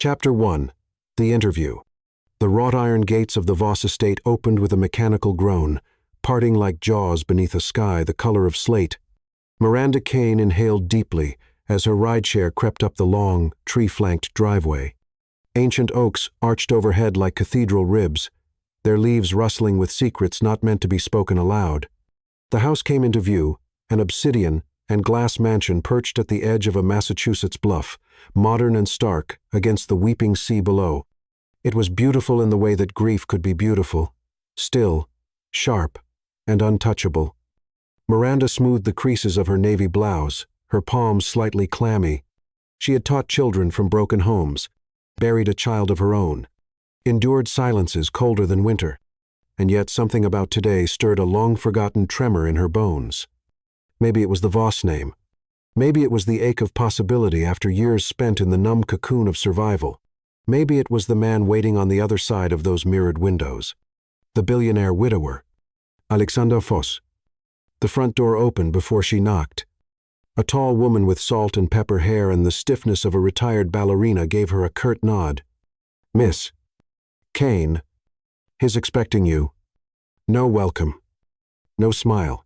Chapter 1. The Interview. The wrought iron gates of the Voss estate opened with a mechanical groan, parting like jaws beneath a sky the color of slate. Miranda Kane inhaled deeply as her rideshare crept up the long, tree-flanked driveway. Ancient oaks arched overhead like cathedral ribs, their leaves rustling with secrets not meant to be spoken aloud. The house came into view, an obsidian and glass mansion perched at the edge of a Massachusetts bluff, modern and stark against the weeping sea below. It was beautiful in the way that grief could be beautiful, still, sharp, and untouchable. Miranda smoothed the creases of her navy blouse, her palms slightly clammy. She had taught children from broken homes, buried a child of her own, endured silences colder than winter, and yet something about today stirred a long-forgotten tremor in her bones. Maybe it was the Voss name. Maybe it was the ache of possibility after years spent in the numb cocoon of survival. Maybe it was the man waiting on the other side of those mirrored windows. The billionaire widower, Alexander Voss. The front door opened before she knocked. A tall woman with salt and pepper hair and the stiffness of a retired ballerina gave her a curt nod. "Miss Kane, he's expecting you." No welcome. No smile.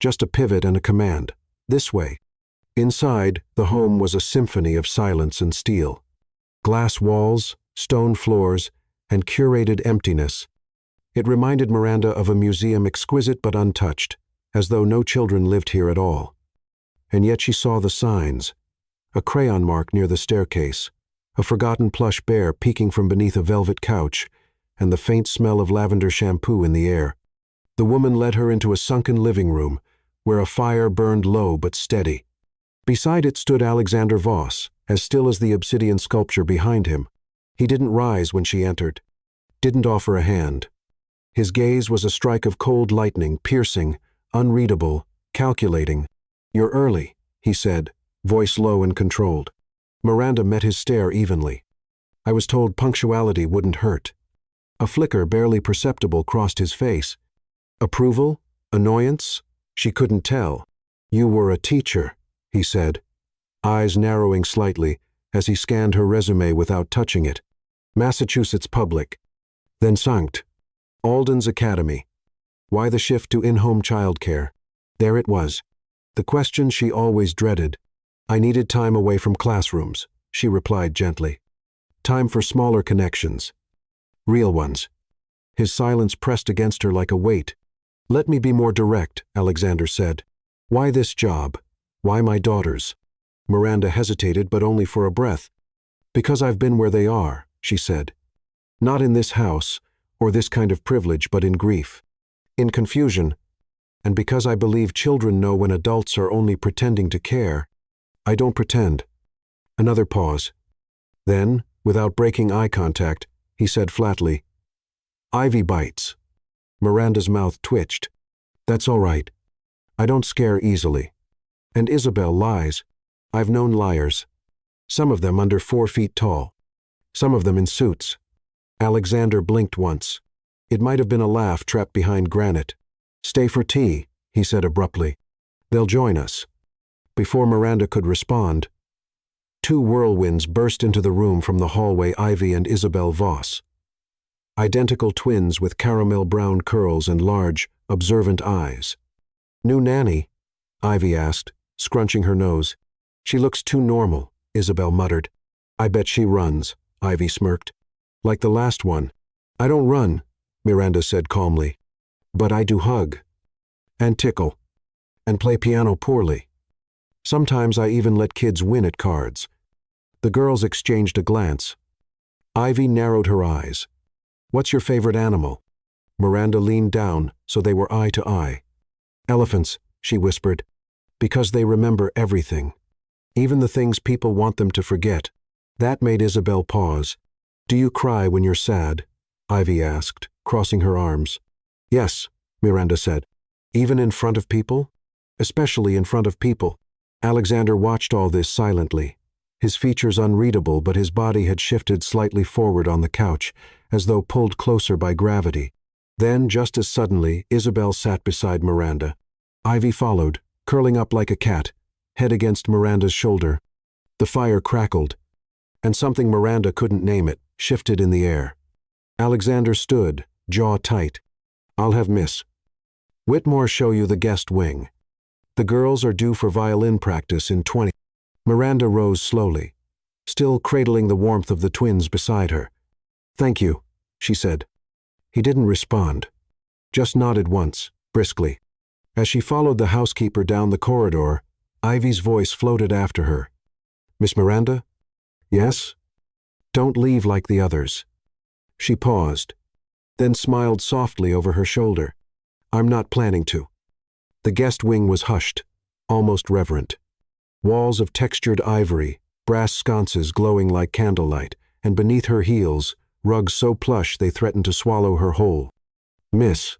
Just a pivot and a command. "This way." Inside, the home was a symphony of silence and steel. Glass walls, stone floors, and curated emptiness. It reminded Miranda of a museum exquisite but untouched, as though no children lived here at all. And yet she saw the signs. A crayon mark near the staircase, a forgotten plush bear peeking from beneath a velvet couch, and the faint smell of lavender shampoo in the air. The woman led her into a sunken living room, where a fire burned low but steady. Beside it stood Alexander Voss, as still as the obsidian sculpture behind him. He didn't rise when she entered, didn't offer a hand. His gaze was a strike of cold lightning, piercing, unreadable, calculating. "You're early," he said, voice low and controlled. Miranda met his stare evenly. "I was told punctuality wouldn't hurt." A flicker barely perceptible crossed his face. Approval? Annoyance? She couldn't tell. "You were a teacher," he said, eyes narrowing slightly as he scanned her resume without touching it. Massachusetts Public. Then Sankt. Alden's Academy. Why the shift to in-home childcare? There it was. The question she always dreaded. "I needed time away from classrooms," she replied gently. "Time for smaller connections. Real ones." His silence pressed against her like a weight. "Let me be more direct," Alexander said. "Why this job? Why my daughters?" Miranda hesitated, but only for a breath. "Because I've been where they are," she said. "Not in this house, or this kind of privilege, but in grief. In confusion. And because I believe children know when adults are only pretending to care. I don't pretend." Another pause. Then, without breaking eye contact, he said flatly, "Ivy bites." Miranda's mouth twitched. "That's all right. I don't scare easily. And Isabel lies. I've known liars. Some of them under 4 feet tall. Some of them in suits." Alexander blinked once. It might have been a laugh trapped behind granite. "Stay for tea," he said abruptly. "They'll join us." Before Miranda could respond, 2 whirlwinds burst into the room from the hallway. Ivy and Isabel Voss. Identical twins with caramel-brown curls and large, observant eyes. "New nanny?" Ivy asked, scrunching her nose. "She looks too normal," Isabel muttered. "I bet she runs," Ivy smirked. "Like the last one." "I don't run," Miranda said calmly. "But I do hug. And tickle. And play piano poorly. Sometimes I even let kids win at cards." The girls exchanged a glance. Ivy narrowed her eyes. "What's your favorite animal?" Miranda leaned down so they were eye to eye. "Elephants," she whispered, "because they remember everything. Even the things people want them to forget." That made Isabel pause. "Do you cry when you're sad?" Ivy asked, crossing her arms. "Yes," Miranda said. "Even in front of people?" "Especially in front of people." Alexander watched all this silently, his features unreadable, but his body had shifted slightly forward on the couch, as though pulled closer by gravity. Then, just as suddenly, Isabel sat beside Miranda. Ivy followed, curling up like a cat, head against Miranda's shoulder. The fire crackled. and something Miranda couldn't name it shifted in the air. Alexander stood, jaw tight. "I'll have Miss Whitmore show you the guest wing. The girls are due for violin practice in 20." Miranda rose slowly, still cradling the warmth of the twins beside her. "Thank you," she said. He didn't respond, just nodded once, briskly. As she followed the housekeeper down the corridor, Ivy's voice floated after her. "Miss Miranda?" "Yes?" "Don't leave like the others." She paused, then smiled softly over her shoulder. "I'm not planning to." The guest wing was hushed, almost reverent. Walls of textured ivory, brass sconces glowing like candlelight, and beneath her heels, rugs so plush they threatened to swallow her whole. "Miss."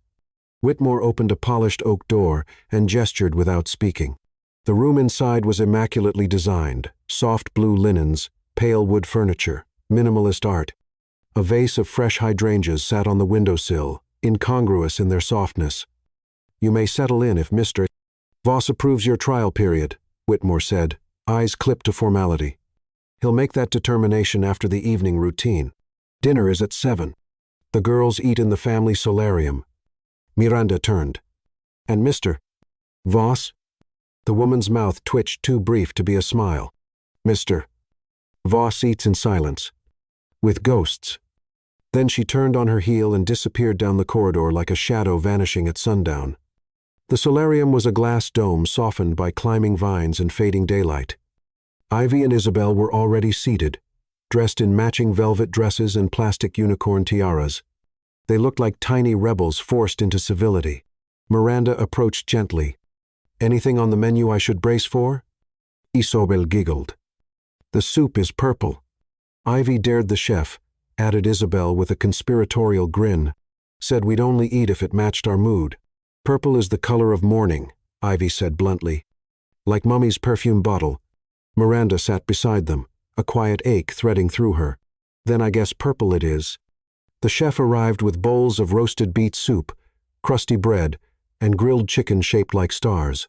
Whitmore opened a polished oak door and gestured without speaking. The room inside was immaculately designed, soft blue linens, pale wood furniture, minimalist art. A vase of fresh hydrangeas sat on the windowsill, incongruous in their softness. "You may settle in if Mr. Voss approves your trial period," Whitmore said, eyes clipped to formality. "He'll make that determination after the evening routine. Dinner is at 7. The girls eat in the family solarium." Miranda turned. "And Mr. Voss?" The woman's mouth twitched too brief to be a smile. "Mr. Voss eats in silence. With ghosts." Then she turned on her heel and disappeared down the corridor like a shadow vanishing at sundown. The solarium was a glass dome softened by climbing vines and fading daylight. Ivy and Isabel were already seated, dressed in matching velvet dresses and plastic unicorn tiaras. They looked like tiny rebels forced into civility. Miranda approached gently. "Anything on the menu I should brace for?" Isabel giggled. "The soup is purple." Ivy dared the chef, added Isabel with a conspiratorial grin, said we'd only eat if it matched our mood. "Purple is the color of mourning," Ivy said bluntly. "Like Mummy's perfume bottle." Miranda sat beside them, a quiet ache threading through her. "Then I guess purple it is." The chef arrived with bowls of roasted beet soup, crusty bread, and grilled chicken shaped like stars.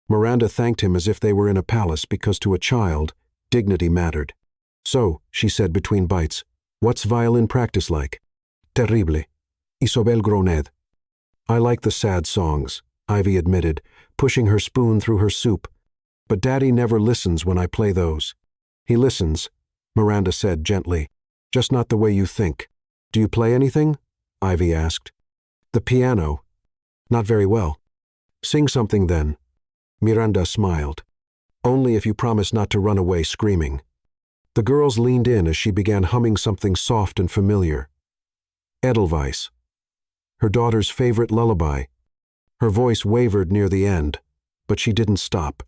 Miranda thanked him as if they were in a palace because to a child, dignity mattered. "So," she said between bites, "what's violin practice like?" "Terrible." Isabel groaned. "I like the sad songs," Ivy admitted, pushing her spoon through her soup. "But Daddy never listens when I play those." "He listens," Miranda said gently, "just not the way you think." "Do you play anything?" Ivy asked. "The piano." "Not very well." "Sing something then." Miranda smiled. "Only if you promise not to run away screaming." The girls leaned in as she began humming something soft and familiar. Edelweiss, her daughter's favorite lullaby. Her voice wavered near the end, but she didn't stop.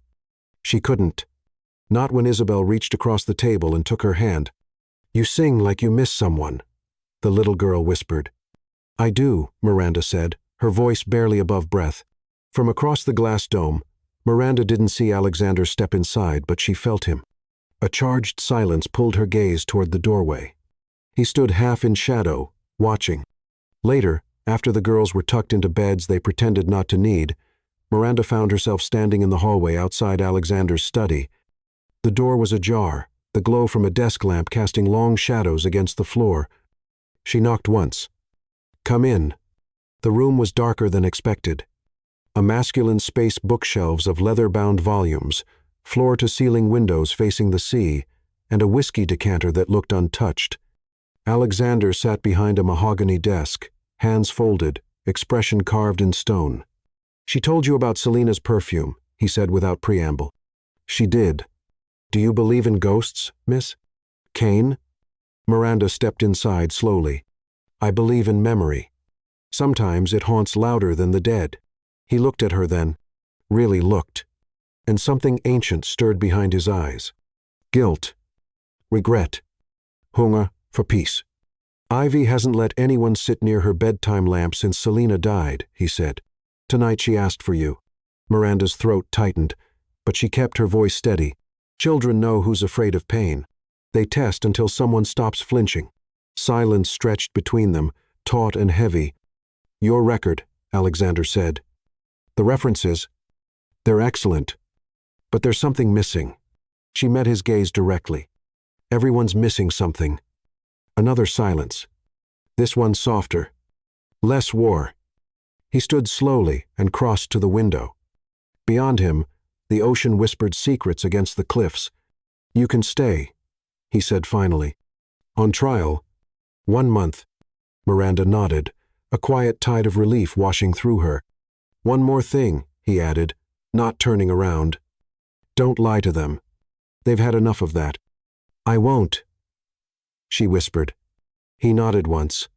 She couldn't. Not when Isabel reached across the table and took her hand. "You sing like you miss someone," the little girl whispered. "I do," Miranda said, her voice barely above breath. From across the glass dome, Miranda didn't see Alexander step inside, but she felt him. A charged silence pulled her gaze toward the doorway. He stood half in shadow, watching. Later, after the girls were tucked into beds they pretended not to need, Miranda found herself standing in the hallway outside Alexander's study. The door was ajar, the glow from a desk lamp casting long shadows against the floor. She knocked once. "Come in." The room was darker than expected. A masculine space bookshelves of leather-bound volumes, floor-to-ceiling windows facing the sea, and a whiskey decanter that looked untouched. Alexander sat behind a mahogany desk, hands folded, expression carved in stone. "She told you about Selina's perfume," he said without preamble. "She did. Do you believe in ghosts, miss?" "Kane?" Miranda stepped inside slowly. "I believe in memory. Sometimes it haunts louder than the dead." He looked at her then, really looked, and something ancient stirred behind his eyes. Guilt. Regret. Hunger for peace. "Ivy hasn't let anyone sit near her bedtime lamp since Selina died," he said. "Tonight she asked for you." Miranda's throat tightened, but she kept her voice steady. "Children know who's afraid of pain. They test until someone stops flinching." Silence stretched between them, taut and heavy. "Your record," Alexander said. "The references, they're excellent. But there's something missing." She met his gaze directly. Everyone's missing something. Another silence. This one softer. Less war. He stood slowly and crossed to the window. Beyond him, the ocean whispered secrets against the cliffs. "You can stay," he said finally. "On trial. 1 month." Miranda nodded, a quiet tide of relief washing through her. "One more thing," he added, not turning around. "Don't lie to them. They've had enough of that." "I won't," she whispered. He nodded once,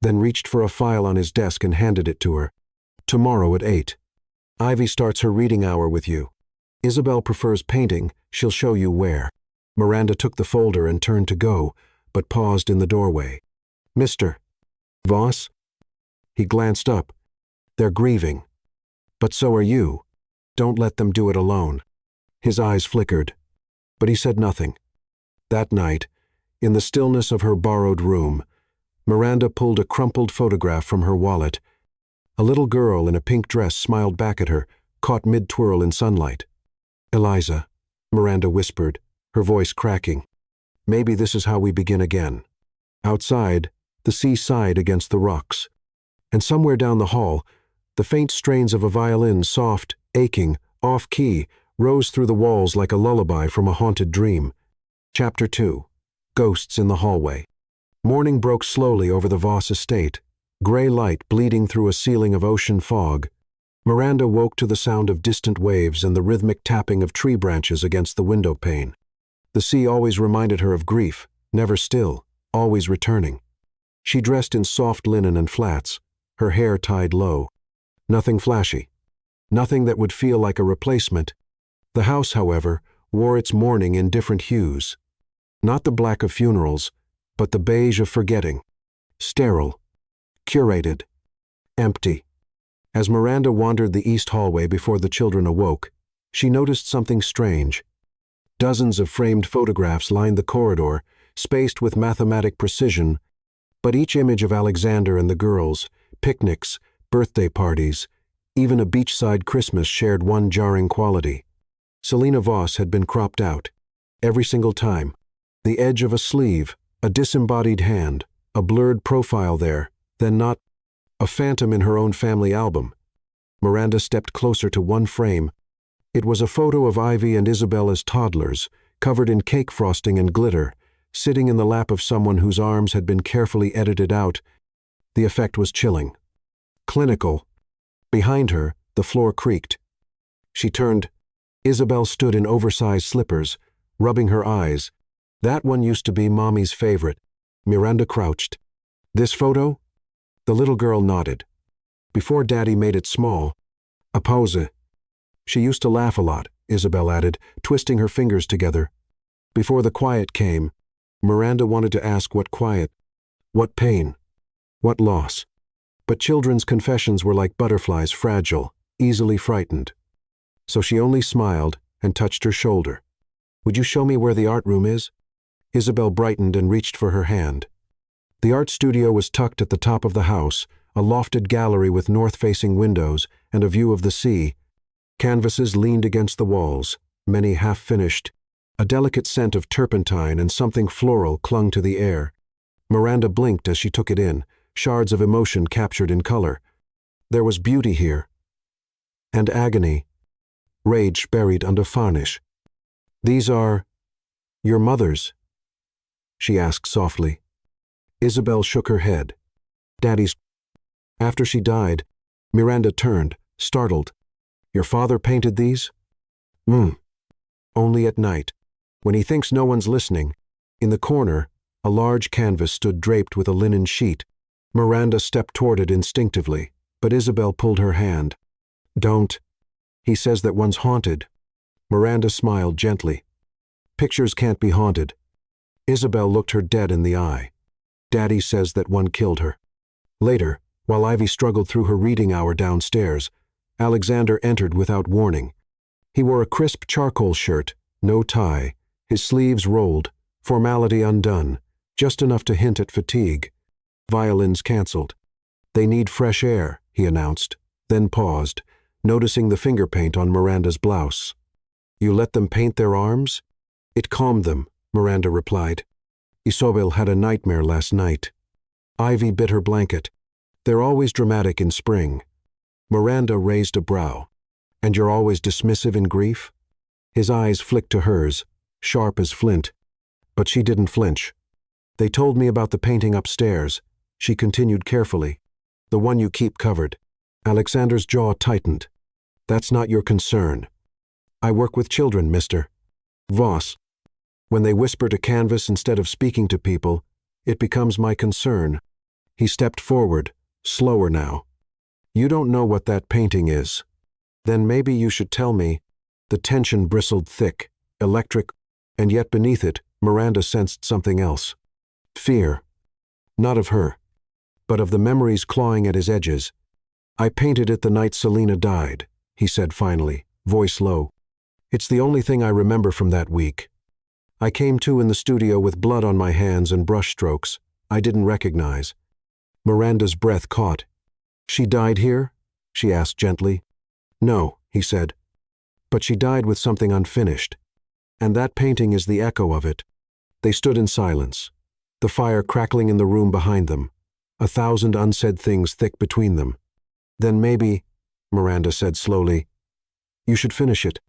then reached for a file on his desk and handed it to her. "Tomorrow at 8. Ivy starts her reading hour with you. Isabel prefers painting, she'll show you where." Miranda took the folder and turned to go, but paused in the doorway. "Mr. Voss?" He glanced up. "They're grieving. But so are you. Don't let them do it alone." His eyes flickered, but he said nothing. That night, in the stillness of her borrowed room, Miranda pulled a crumpled photograph from her wallet. A little girl in a pink dress smiled back at her, caught mid-twirl in sunlight. "Eliza," Miranda whispered, her voice cracking. "Maybe this is how we begin again." Outside, the sea sighed against the rocks. And somewhere down the hall, the faint strains of a violin, soft, aching, off-key, rose through the walls like a lullaby from a haunted dream. Chapter 2. Ghosts in the Hallway. Morning broke slowly over the Voss estate, gray light bleeding through a ceiling of ocean fog. Miranda woke to the sound of distant waves and the rhythmic tapping of tree branches against the window pane. The sea always reminded her of grief, never still, always returning. She dressed in soft linen and flats, her hair tied low. Nothing flashy. Nothing that would feel like a replacement. The house, however, wore its mourning in different hues. Not the black of funerals, but the beige of forgetting. Sterile. Curated. Empty. As Miranda wandered the east hallway before the children awoke, she noticed something strange. Dozens of framed photographs lined the corridor, spaced with mathematic precision, but each image of Alexander and the girls, picnics, birthday parties, even a beachside Christmas shared one jarring quality. Selina Voss had been cropped out. Every single time. The edge of a sleeve, a disembodied hand, a blurred profile there, then not. A phantom in her own family album. Miranda stepped closer to one frame. It was a photo of Ivy and Isabel as toddlers, covered in cake frosting and glitter, sitting in the lap of someone whose arms had been carefully edited out. The effect was chilling. Clinical. Behind her, the floor creaked. She turned. Isabel stood in oversized slippers, rubbing her eyes. That one used to be Mommy's favorite. Miranda crouched. "This photo?" The little girl nodded. "Before Daddy made it small. A pose. She used to laugh a lot," Isabel added, twisting her fingers together. Before the quiet came, Miranda wanted to ask what quiet, what pain, what loss. But children's confessions were like butterflies, fragile, easily frightened. So she only smiled and touched her shoulder. "Would you show me where the art room is?" Isabel brightened and reached for her hand. The art studio was tucked at the top of the house, a lofted gallery with north-facing windows and a view of the sea. Canvases leaned against the walls, many half-finished. A delicate scent of turpentine and something floral clung to the air. Miranda blinked as she took it in, shards of emotion captured in color. There was beauty here. And agony. Rage buried under varnish. "These are your mother's?" she asked softly. Isabel shook her head. "Daddy's." After she died, Miranda turned, startled. "Your father painted these?" Only at night, when he thinks no one's listening." In the corner, a large canvas stood draped with a linen sheet. Miranda stepped toward it instinctively, but Isabel pulled her hand. "Don't. He says that one's haunted." Miranda smiled gently. "Pictures can't be haunted." Isabel looked her dead in the eye. "Daddy says that one killed her." Later, while Ivy struggled through her reading hour downstairs, Alexander entered without warning. He wore a crisp charcoal shirt, no tie, his sleeves rolled, formality undone, just enough to hint at fatigue. Violins canceled. "They need fresh air," he announced, then paused, noticing the finger paint on Miranda's blouse. "You let them paint their arms?" It calmed them, Miranda replied. Isobel had a nightmare last night. Ivy bit her blanket. They're always dramatic in spring. Miranda raised a brow. And you're always dismissive in grief? His eyes flicked to hers, sharp as flint. But she didn't flinch. They told me about the painting upstairs. She continued carefully. The one you keep covered. Alexander's jaw tightened. That's not your concern. I work with children, Mr. Voss. When they whisper to canvas instead of speaking to people, it becomes my concern. He stepped forward, slower now. You don't know what that painting is. Then maybe you should tell me. The tension bristled thick, electric, and yet beneath it, Miranda sensed something else. Fear. Not of her, but of the memories clawing at his edges. I painted it the night Selena died, he said finally, voice low. It's the only thing I remember from that week. I came to in the studio with blood on my hands and brushstrokes I didn't recognize. Miranda's breath caught. She died here? She asked gently. No, he said. But she died with something unfinished. And that painting is the echo of it. They stood in silence, the fire crackling in the room behind them, 1,000 unsaid things thick between them. Then maybe, Miranda said slowly, you should finish it.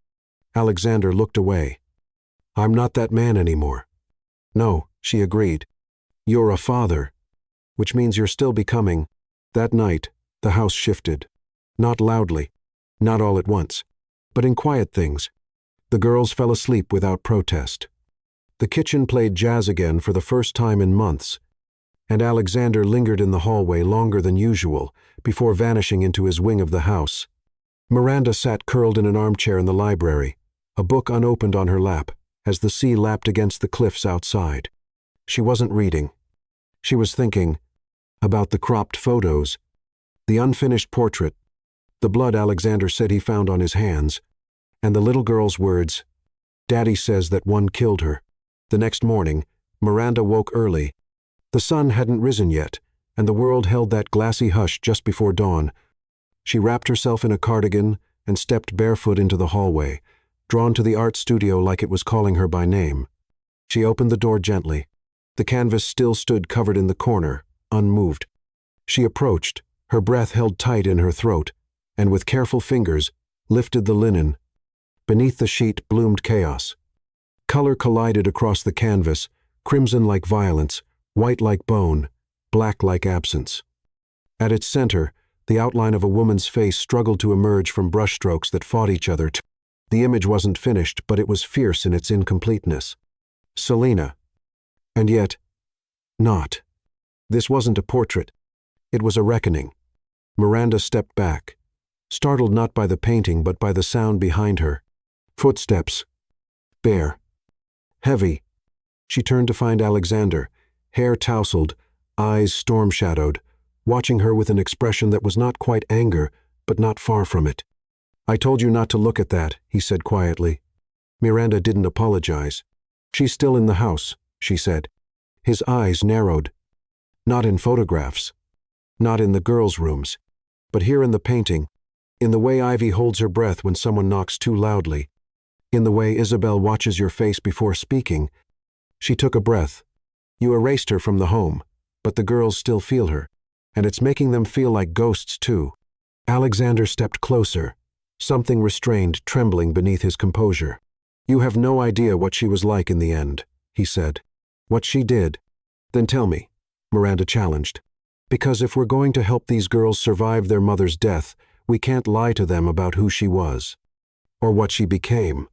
Alexander looked away. I'm not that man anymore. No, she agreed. You're a father, which means you're still becoming. That night, the house shifted. Not loudly, not all at once, but in quiet things. The girls fell asleep without protest. The kitchen played jazz again for the first time in months, and Alexander lingered in the hallway longer than usual before vanishing into his wing of the house. Miranda sat curled in an armchair in the library, a book unopened on her lap, as the sea lapped against the cliffs outside. She wasn't reading. She was thinking about the cropped photos, the unfinished portrait, the blood Alexander said he found on his hands, and the little girl's words, Daddy says that one killed her. The next morning, Miranda woke early. The sun hadn't risen yet, and the world held that glassy hush just before dawn. She wrapped herself in a cardigan and stepped barefoot into the hallway, drawn to the art studio like it was calling her by name. She opened the door gently. The canvas still stood covered in the corner, unmoved. She approached, her breath held tight in her throat, and with careful fingers, lifted the linen. Beneath the sheet bloomed chaos. Color collided across the canvas, crimson like violence, white like bone, black like absence. At its center, the outline of a woman's face struggled to emerge from brushstrokes that fought each other. The image wasn't finished, but it was fierce in its incompleteness. Selena. And yet, not. This wasn't a portrait. It was a reckoning. Miranda stepped back, startled not by the painting but by the sound behind her. Footsteps. Bare. Heavy. She turned to find Alexander, hair tousled, eyes storm-shadowed, watching her with an expression that was not quite anger, but not far from it. I told you not to look at that, he said quietly. Miranda didn't apologize. She's still in the house, she said. His eyes narrowed. Not in photographs. Not in the girls' rooms. But here in the painting. In the way Ivy holds her breath when someone knocks too loudly. In the way Isabel watches your face before speaking. She took a breath. You erased her from the home, but the girls still feel her. And it's making them feel like ghosts too. Alexander stepped closer, something restrained trembling beneath his composure. You have no idea what she was like in the end, he said. What she did. Then tell me, Miranda challenged. Because if we're going to help these girls survive their mother's death, we can't lie to them about who she was. Or what she became.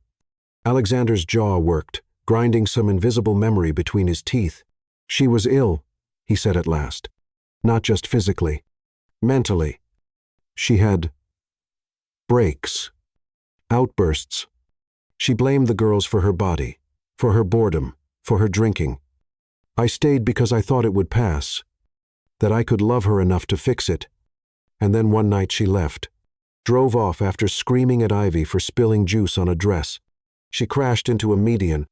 Alexander's jaw worked, grinding some invisible memory between his teeth. She was ill, he said at last. Not just physically. Mentally. She had breaks. Outbursts. She blamed the girls for her body, for her boredom, for her drinking. I stayed because I thought it would pass, that I could love her enough to fix it. And then one night she left, drove off after screaming at Ivy for spilling juice on a dress. She crashed into a median.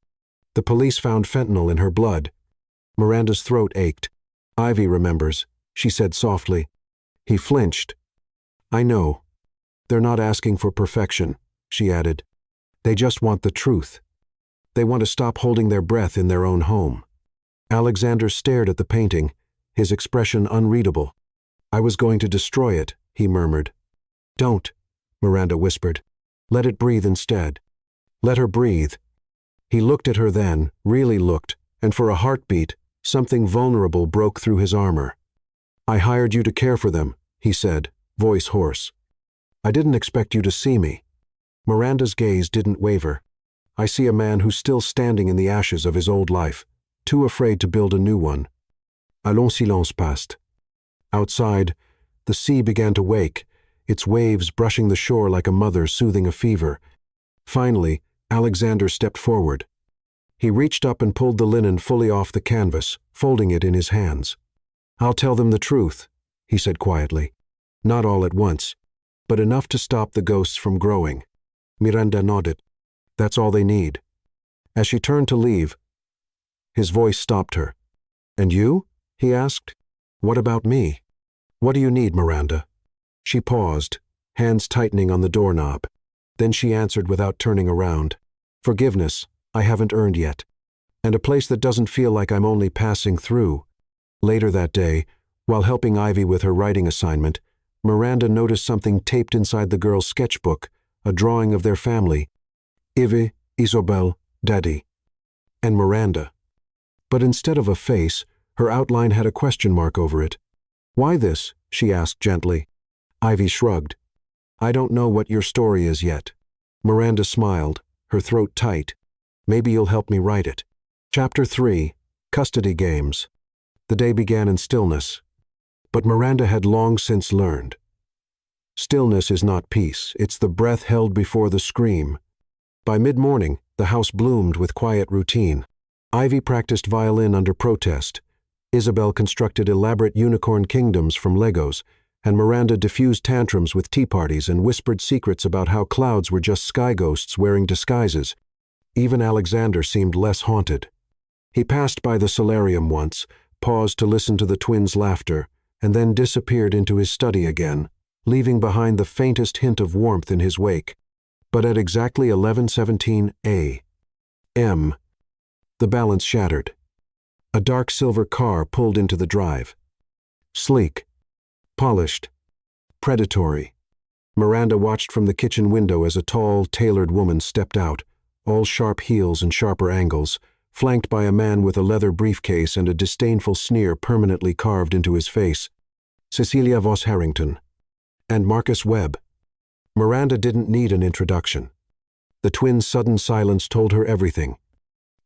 The police found fentanyl in her blood. Miranda's throat ached. Ivy remembers, she said softly. He flinched. I know. They're not asking for perfection, she added. They just want the truth. They want to stop holding their breath in their own home. Alexander stared at the painting, his expression unreadable. I was going to destroy it, he murmured. Don't, Miranda whispered. Let it breathe instead. Let her breathe. He looked at her then, really looked, and for a heartbeat, something vulnerable broke through his armor. I hired you to care for them, he said, voice hoarse. I didn't expect you to see me. Miranda's gaze didn't waver. I see a man who's still standing in the ashes of his old life, too afraid to build a new one. A long silence passed. Outside, the sea began to wake, its waves brushing the shore like a mother soothing a fever. Finally, Alexander stepped forward. He reached up and pulled the linen fully off the canvas, folding it in his hands. I'll tell them the truth, he said quietly. Not all at once, but enough to stop the ghosts from growing. Miranda nodded. That's all they need. As she turned to leave, his voice stopped her. And you? He asked. What about me? What do you need, Miranda? She paused, hands tightening on the doorknob. Then she answered without turning around. Forgiveness, I haven't earned yet. And a place that doesn't feel like I'm only passing through. Later that day, while helping Ivy with her writing assignment, Miranda noticed something taped inside the girl's sketchbook, a drawing of their family. Ivy, Isobel, Daddy. And Miranda. But instead of a face, her outline had a question mark over it. Why this? She asked gently. Ivy shrugged. I don't know what your story is yet. Miranda smiled, her throat tight. Maybe you'll help me write it. Chapter 3. Custody Games. The day began in stillness. But Miranda had long since learned. Stillness is not peace, it's the breath held before the scream. By mid-morning, the house bloomed with quiet routine. Ivy practiced violin under protest. Isabel constructed elaborate unicorn kingdoms from Legos, and Miranda diffused tantrums with tea parties and whispered secrets about how clouds were just sky ghosts wearing disguises. Even Alexander seemed less haunted. He passed by the solarium once, paused to listen to the twins' laughter, and then disappeared into his study again, leaving behind the faintest hint of warmth in his wake. But at exactly 11:17 a.m., the balance shattered. A dark silver car pulled into the drive. Sleek, polished, predatory. Miranda watched from the kitchen window as a tall, tailored woman stepped out, all sharp heels and sharper angles, flanked by a man with a leather briefcase and a disdainful sneer permanently carved into his face. Cecilia Voss Harrington. And Marcus Webb. Miranda didn't need an introduction. The twins' sudden silence told her everything.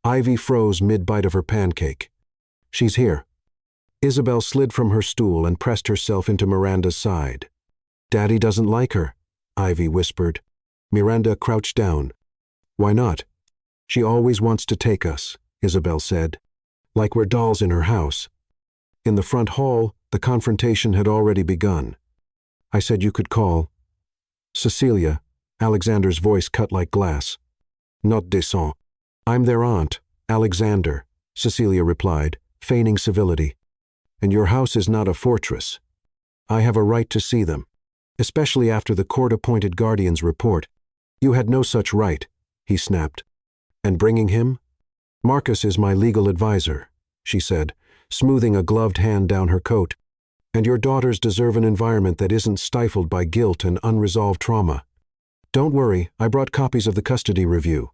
Ivy froze mid-bite of her pancake. She's here. Isabel slid from her stool and pressed herself into Miranda's side. Daddy doesn't like her, Ivy whispered. Miranda crouched down. Why not? She always wants to take us, Isabel said. Like we're dolls in her house. In the front hall, the confrontation had already begun. I said you could call. Cecilia, Alexander's voice cut like glass. Not descend. I'm their aunt, Alexander, Cecilia replied, feigning civility. And your house is not a fortress. I have a right to see them, especially after the court-appointed guardian's report. You had no such right, he snapped. And bringing him? Marcus is my legal advisor, she said, smoothing a gloved hand down her coat. And your daughters deserve an environment that isn't stifled by guilt and unresolved trauma. Don't worry, I brought copies of the custody review.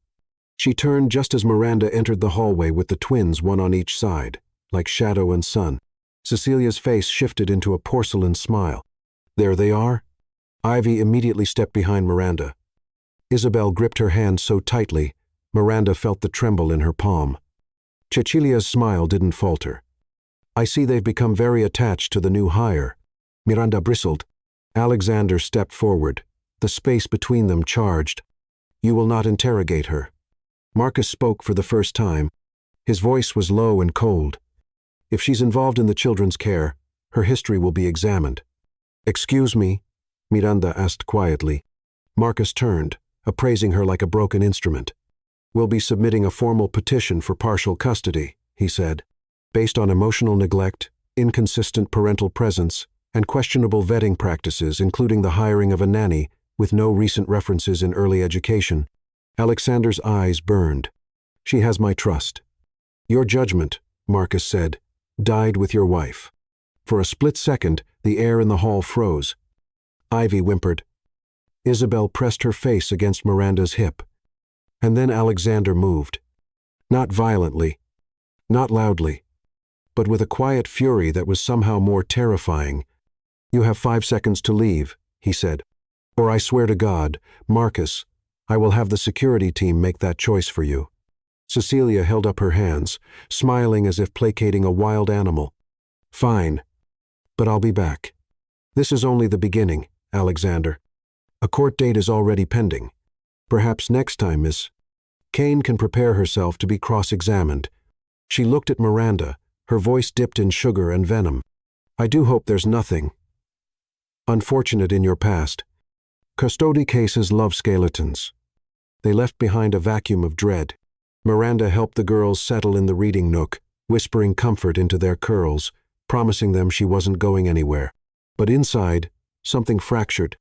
She turned just as Miranda entered the hallway with the twins one on each side, like shadow and sun. Cecilia's face shifted into a porcelain smile. There they are. Ivy immediately stepped behind Miranda. Isabel gripped her hand so tightly, Miranda felt the tremble in her palm. Cecilia's smile didn't falter. I see they've become very attached to the new hire. Miranda bristled. Alexander stepped forward, the space between them charged. You will not interrogate her. Marcus spoke for the first time. His voice was low and cold. If she's involved in the children's care, her history will be examined. Excuse me, Miranda asked quietly. Marcus turned, appraising her like a broken instrument. We'll be submitting a formal petition for partial custody, he said, based on emotional neglect, inconsistent parental presence, and questionable vetting practices, including the hiring of a nanny with no recent references in early education. Alexander's eyes burned. She has my trust. Your judgment, Marcus said, died with your wife. For a split second, the air in the hall froze. Ivy whimpered. Isabel pressed her face against Miranda's hip. And then Alexander moved. Not violently, not loudly, but with a quiet fury that was somehow more terrifying. You have 5 seconds to leave, he said. Or I swear to God, Marcus, I will have the security team make that choice for you. Cecilia held up her hands, smiling as if placating a wild animal. Fine, but I'll be back. This is only the beginning, Alexander. A court date is already pending. Perhaps next time, Miss Kane can prepare herself to be cross-examined. She looked at Miranda, her voice dipped in sugar and venom. I do hope there's nothing unfortunate in your past. Custody cases love skeletons. They left behind a vacuum of dread. Miranda helped the girls settle in the reading nook, whispering comfort into their curls, promising them she wasn't going anywhere. But inside, something fractured.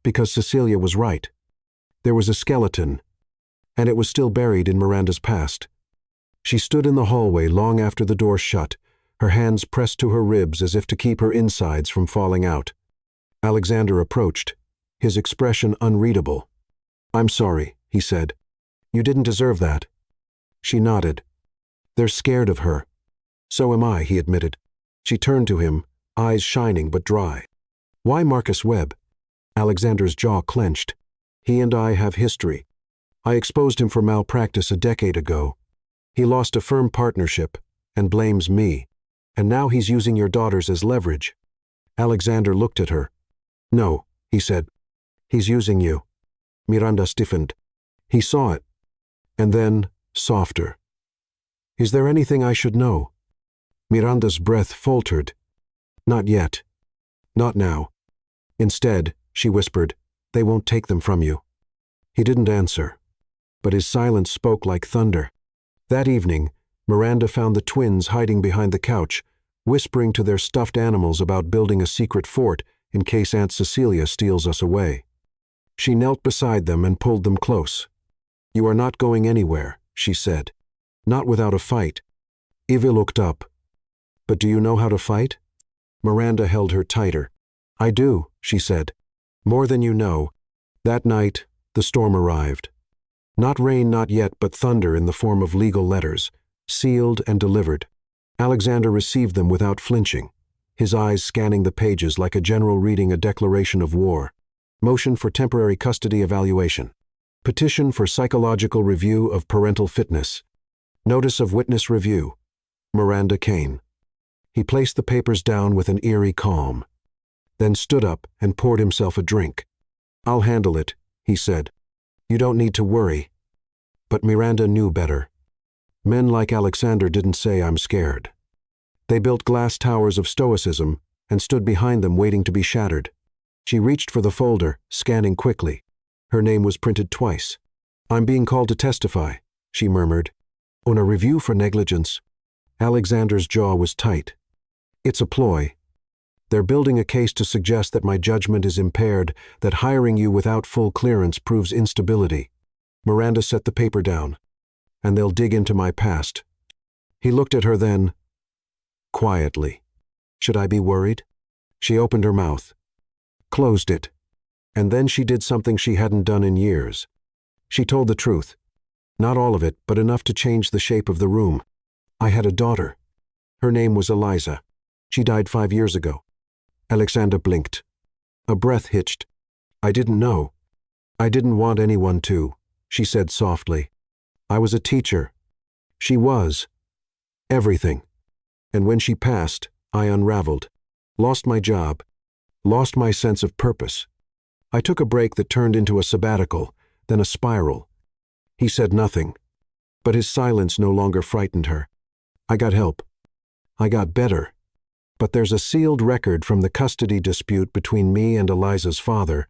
Because Cecilia was right. There was a skeleton, and it was still buried in Miranda's past. She stood in the hallway long after the door shut, her hands pressed to her ribs as if to keep her insides from falling out. Alexander approached, his expression unreadable. I'm sorry, he said. You didn't deserve that. She nodded. They're scared of her. So am I, he admitted. She turned to him, eyes shining but dry. Why Marcus Webb? Alexander's jaw clenched. He and I have history. I exposed him for malpractice a decade ago. He lost a firm partnership and blames me. And now he's using your daughters as leverage. Alexander looked at her. No, he said. He's using you. Miranda stiffened. He saw it. And then, softer. Is there anything I should know? Miranda's breath faltered. Not yet. Not now. Instead, she whispered, they won't take them from you. He didn't answer, but his silence spoke like thunder. That evening, Miranda found the twins hiding behind the couch, whispering to their stuffed animals about building a secret fort in case Aunt Cecilia steals us away. She knelt beside them and pulled them close. You are not going anywhere, she said. Not without a fight. Ivy looked up. But do you know how to fight? Miranda held her tighter. I do, she said. More than you know. That night, the storm arrived. Not rain, not yet, but thunder in the form of legal letters, sealed and delivered. Alexander received them without flinching, his eyes scanning the pages like a general reading a declaration of war. Motion for temporary custody evaluation. Petition for psychological review of parental fitness. Notice of witness review. Miranda Kane. He placed the papers down with an eerie calm, then stood up and poured himself a drink. I'll handle it, he said. You don't need to worry. But Miranda knew better. Men like Alexander didn't say I'm scared. They built glass towers of stoicism and stood behind them waiting to be shattered. She reached for the folder, scanning quickly. Her name was printed twice. I'm being called to testify, she murmured. On a review for negligence. Alexander's jaw was tight. It's a ploy. They're building a case to suggest that my judgment is impaired, that hiring you without full clearance proves instability. Miranda set the paper down. And they'll dig into my past. He looked at her then, quietly. Should I be worried? She opened her mouth, closed it, and then she did something she hadn't done in years. She told the truth. Not all of it, but enough to change the shape of the room. I had a daughter. Her name was Eliza. She died 5 years ago. Alexander blinked. A breath hitched. I didn't know. I didn't want anyone to, she said softly. I was a teacher. She was. Everything. And when she passed, I unraveled. Lost my job. Lost my sense of purpose. I took a break that turned into a sabbatical, then a spiral. He said nothing, but his silence no longer frightened her. I got help. I got better. But there's a sealed record from the custody dispute between me and Eliza's father.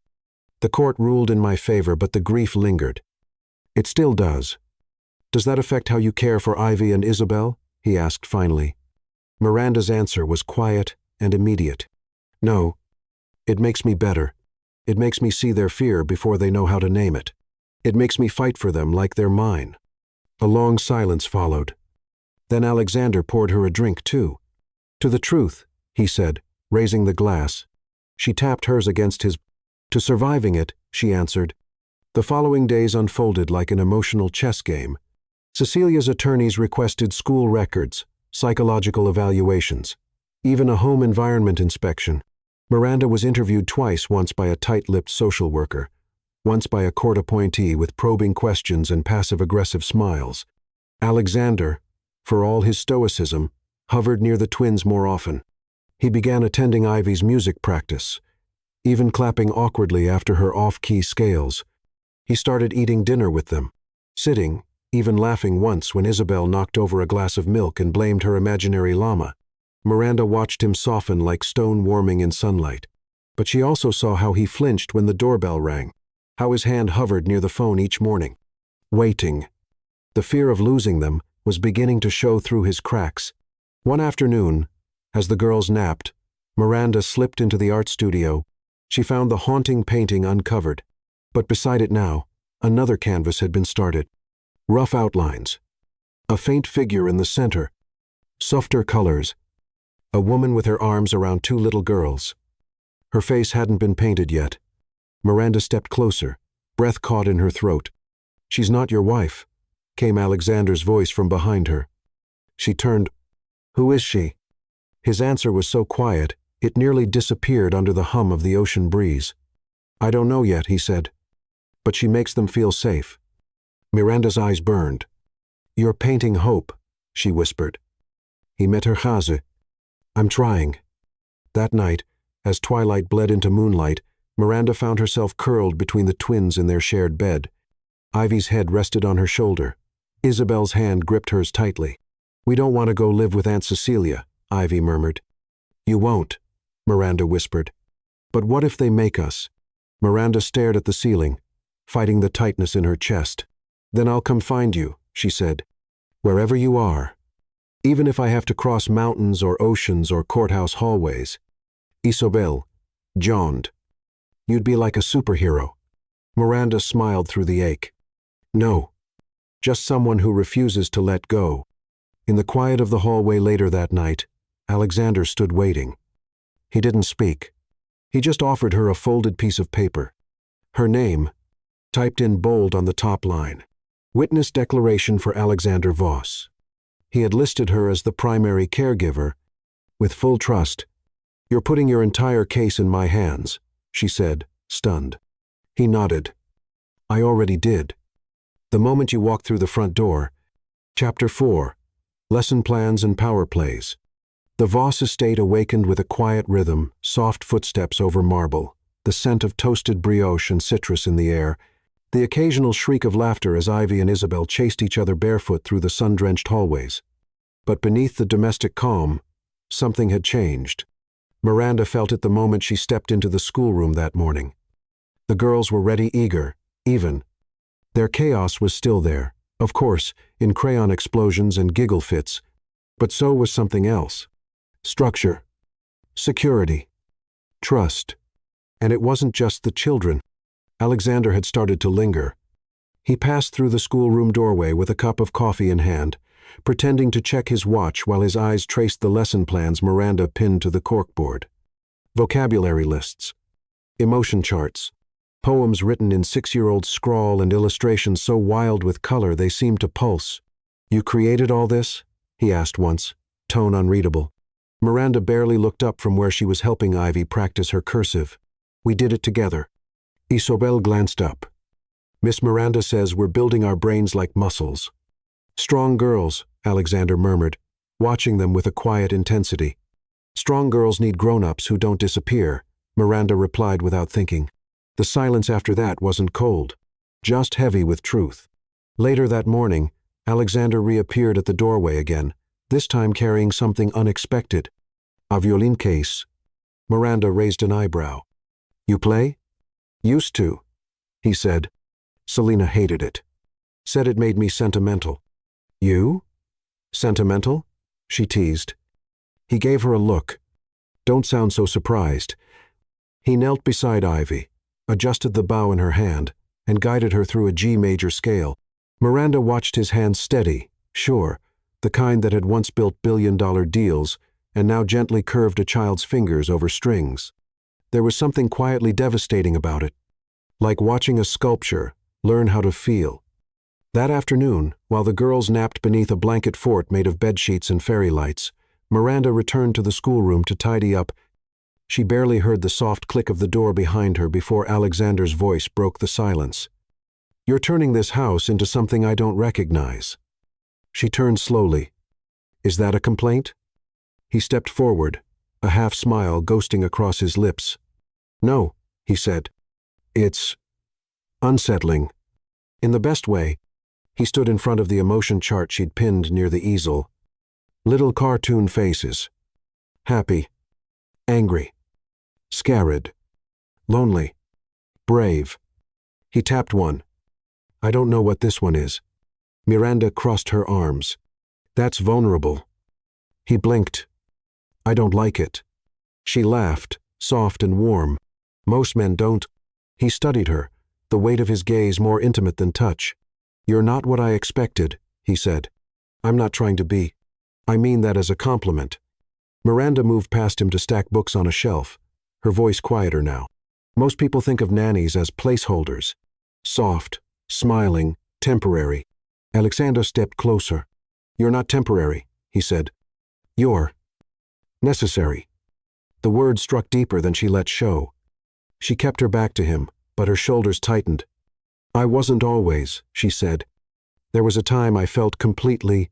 The court ruled in my favor, but the grief lingered. It still does. Does that affect how you care for Ivy and Isabel? He asked finally. Miranda's answer was quiet and immediate. No. It makes me better. It makes me see their fear before they know how to name it. It makes me fight for them like they're mine. A long silence followed. Then Alexander poured her a drink, too. "To the truth," he said, raising the glass. She tapped hers against his. "To surviving it," she answered. The following days unfolded like an emotional chess game. Cecilia's attorneys requested school records, psychological evaluations, even a home environment inspection. Miranda was interviewed twice, once by a tight-lipped social worker, once by a court appointee with probing questions and passive-aggressive smiles. Alexander, for all his stoicism, hovered near the twins more often. He began attending Ivy's music practice, even clapping awkwardly after her off-key scales. He started eating dinner with them, sitting, even laughing once when Isabel knocked over a glass of milk and blamed her imaginary llama. Miranda watched him soften like stone warming in sunlight. But she also saw how he flinched when the doorbell rang, how his hand hovered near the phone each morning, waiting. The fear of losing them was beginning to show through his cracks. One afternoon, as the girls napped, Miranda slipped into the art studio. She found the haunting painting uncovered, but beside it now, another canvas had been started. Rough outlines, a faint figure in the center, softer colors, a woman with her arms around two little girls. Her face hadn't been painted yet. Miranda stepped closer, breath caught in her throat. "She's not your wife," came Alexander's voice from behind her. She turned. "Who is she?" His answer was so quiet, it nearly disappeared under the hum of the ocean breeze. "I don't know yet," he said. "But she makes them feel safe." Miranda's eyes burned. "You're painting hope," she whispered. He met her chase. "I'm trying." That night, as twilight bled into moonlight, Miranda found herself curled between the twins in their shared bed. Ivy's head rested on her shoulder. Isabel's hand gripped hers tightly. "We don't want to go live with Aunt Cecilia," Ivy murmured. "You won't," Miranda whispered. "But what if they make us?" Miranda stared at the ceiling, fighting the tightness in her chest. "Then I'll come find you," she said. "Wherever you are. Even if I have to cross mountains or oceans or courthouse hallways." Isobel yawned. "You'd be like a superhero." Miranda smiled through the ache. "No, just someone who refuses to let go." In the quiet of the hallway later that night, Alexander stood waiting. He didn't speak. He just offered her a folded piece of paper. Her name, typed in bold on the top line. Witness declaration for Alexander Voss. He had listed her as the primary caregiver, with full trust. "You're putting your entire case in my hands," she said, stunned. He nodded. "I already did. The moment you walked through the front door." Chapter 4. Lesson Plans and Power Plays. The Voss estate awakened with a quiet rhythm, soft footsteps over marble, the scent of toasted brioche and citrus in the air, the occasional shriek of laughter as Ivy and Isabel chased each other barefoot through the sun-drenched hallways. But beneath the domestic calm, something had changed. Miranda felt it the moment she stepped into the schoolroom that morning. The girls were ready, eager, even. Their chaos was still there, of course, in crayon explosions and giggle fits, but so was something else. Structure, security, trust. And it wasn't just the children. Alexander had started to linger. He passed through the schoolroom doorway with a cup of coffee in hand, pretending to check his watch while his eyes traced the lesson plans Miranda pinned to the corkboard. Vocabulary lists, emotion charts, poems written in 6-year-old scrawl and illustrations so wild with color they seemed to pulse. "You created all this?" he asked once, tone unreadable. Miranda barely looked up from where she was helping Ivy practice her cursive. "We did it together." Isobel glanced up. "Miss Miranda says we're building our brains like muscles." "Strong girls," Alexander murmured, watching them with a quiet intensity. "Strong girls need grown-ups who don't disappear," Miranda replied without thinking. The silence after that wasn't cold, just heavy with truth. Later that morning, Alexander reappeared at the doorway again, this time carrying something unexpected. "A violin case." Miranda raised an eyebrow. "You play?" "Used to," he said. "Selena hated it. Said it made me sentimental." "You? Sentimental?" she teased. He gave her a look. "Don't sound so surprised." He knelt beside Ivy, adjusted the bow in her hand, and guided her through a G major scale. Miranda watched his hand steady, sure, the kind that had once built billion-dollar deals and now gently curved a child's fingers over strings. There was something quietly devastating about it, like watching a sculpture learn how to feel. That afternoon, while the girls napped beneath a blanket fort made of bedsheets and fairy lights, Miranda returned to the schoolroom to tidy up. She barely heard the soft click of the door behind her before Alexander's voice broke the silence. "You're turning this house into something I don't recognize." She turned slowly. "Is that a complaint?" He stepped forward, a half-smile ghosting across his lips. "No," he said. "It's unsettling. In the best way." He stood in front of the emotion chart she'd pinned near the easel. Little cartoon faces. Happy. Angry. Scared. Lonely. Brave. He tapped one. "I don't know what this one is." Miranda crossed her arms. "That's vulnerable." He blinked. "I don't like it." She laughed, soft and warm. "Most men don't." He studied her, the weight of his gaze more intimate than touch. "You're not what I expected," he said. "I'm not trying to be. I mean that as a compliment." Miranda moved past him to stack books on a shelf, her voice quieter now. "Most people think of nannies as placeholders. Soft, smiling, temporary." Alexander stepped closer. "You're not temporary," he said. "You're necessary." The word struck deeper than she let show. She kept her back to him, but her shoulders tightened. "I wasn't always," she said. "There was a time I felt completely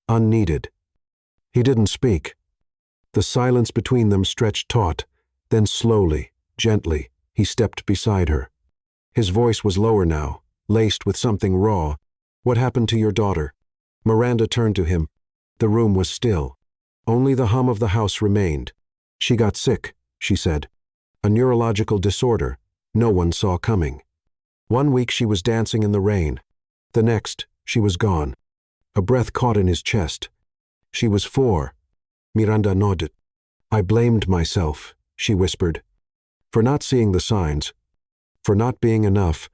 unneeded." He didn't speak. The silence between them stretched taut, then slowly, gently, he stepped beside her. His voice was lower now, laced with something raw. "What happened to your daughter?" Miranda turned to him. The room was still. Only the hum of the house remained. "She got sick," she said. "A neurological disorder no one saw coming. 1 week she was dancing in the rain. The next, she was gone." A breath caught in his chest. "She was 4. Miranda nodded. "I blamed myself," she whispered, "for not seeing the signs, for not being enough.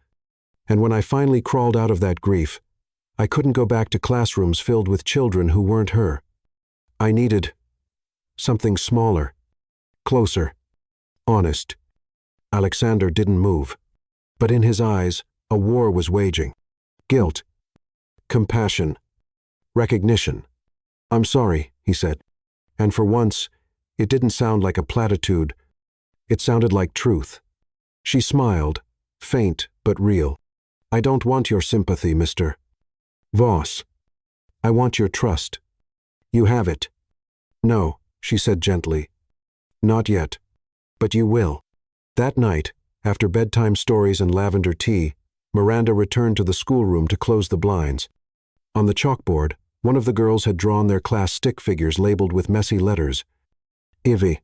And when I finally crawled out of that grief, I couldn't go back to classrooms filled with children who weren't her. I needed something smaller, closer, honest." Alexander didn't move, but in his eyes, a war was waging. Guilt, compassion, recognition. "I'm sorry," he said. And for once, it didn't sound like a platitude. It sounded like truth. She smiled, faint but real. "I don't want your sympathy, Mr. Voss. I want your trust. You have it." "No," she said gently. "Not yet. But you will." That night, after bedtime stories and lavender tea, Miranda returned to the schoolroom to close the blinds. On the chalkboard, one of the girls had drawn their class stick figures labeled with messy letters. Ivy,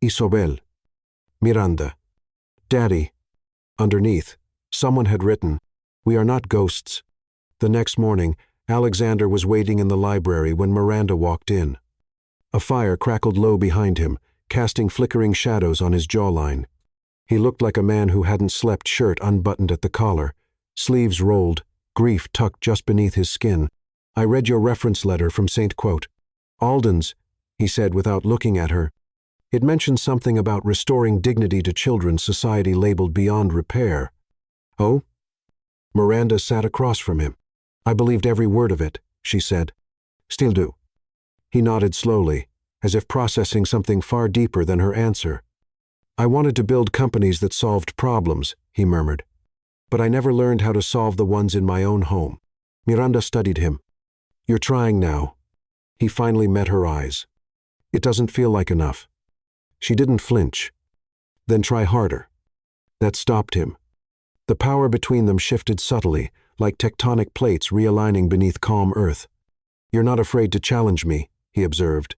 Isobel, Miranda, Daddy. Underneath, someone had written, "We are not ghosts." The next morning, Alexander was waiting in the library when Miranda walked in. A fire crackled low behind him, casting flickering shadows on his jawline. He looked like a man who hadn't slept, shirt unbuttoned at the collar, sleeves rolled, grief tucked just beneath his skin. "I read your reference letter from St. Alden's," he said without looking at her. "It mentioned something about restoring dignity to children society labeled beyond repair." "Oh?" Miranda sat across from him. "I believed every word of it," she said. "Still do." He nodded slowly, as if processing something far deeper than her answer. "I wanted to build companies that solved problems," he murmured. "But I never learned how to solve the ones in my own home." Miranda studied him. "You're trying now." He finally met her eyes. "It doesn't feel like enough." She didn't flinch. "Then try harder." That stopped him. The power between them shifted subtly, like tectonic plates realigning beneath calm earth. "You're not afraid to challenge me," he observed.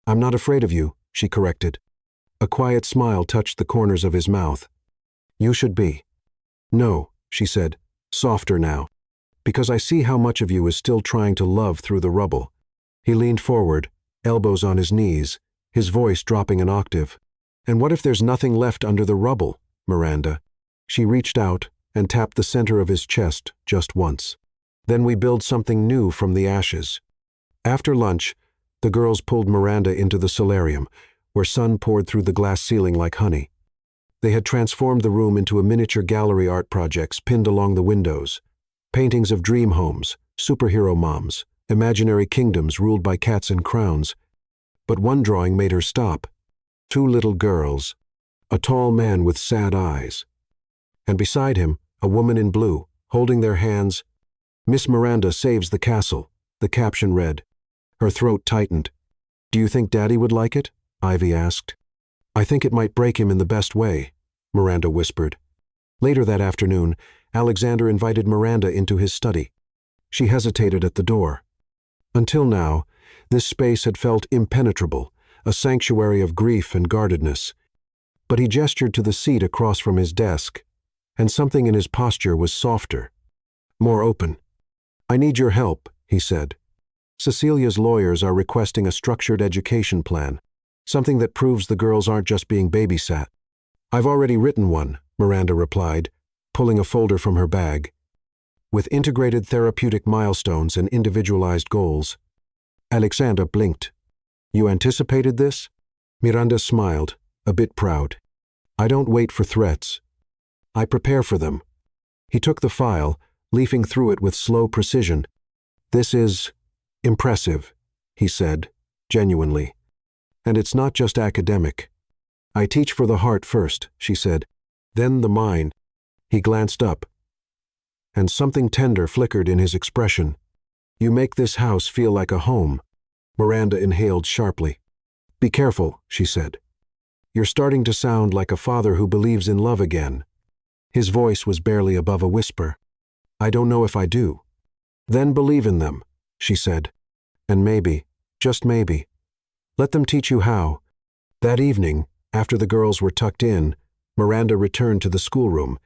"I'm not afraid of you," she corrected. A quiet smile touched the corners of his mouth. "You should be." "No," she said, softer now. "Because I see how much of you is still trying to love through the rubble." He leaned forward, elbows on his knees, his voice dropping an octave. "And what if there's nothing left under the rubble, Miranda?" She reached out and tapped the center of his chest just once. Then we build something new from the ashes. After lunch, the girls pulled Miranda into the solarium, where sun poured through the glass ceiling like honey. They had transformed the room into a miniature gallery art projects pinned along the windows. Paintings of dream homes, superhero moms, imaginary kingdoms ruled by cats and crowns. But one drawing made her stop. 2 little girls, a tall man with sad eyes, and beside him, a woman in blue, holding their hands. "Miss Miranda saves the castle," the caption read. Her throat tightened. "Do you think Daddy would like it?" Ivy asked. "I think it might break him in the best way," Miranda whispered. Later that afternoon, Alexander invited Miranda into his study. She hesitated at the door. Until now, this space had felt impenetrable, a sanctuary of grief and guardedness. But he gestured to the seat across from his desk, and something in his posture was softer, more open. "I need your help," he said. "Cecilia's lawyers are requesting a structured education plan, something that proves the girls aren't just being babysat." "I've already written one," Miranda replied, pulling a folder from her bag. "With integrated therapeutic milestones and individualized goals." Alexander blinked. "You anticipated this?" Miranda smiled, a bit proud. "I don't wait for threats. I prepare for them." He took the file, leafing through it with slow precision. "This is impressive," he said, genuinely. "And it's not just academic. I teach for the heart first," she said, "then the mind." He glanced up, and something tender flickered in his expression. "You make this house feel like a home." Miranda inhaled sharply. "Be careful," she said. "You're starting to sound like a father who believes in love again." His voice was barely above a whisper. "I don't know if I do." "Then believe in them," she said. "And maybe, just maybe, let them teach you how." That evening, after the girls were tucked in, Miranda returned to the schoolroom.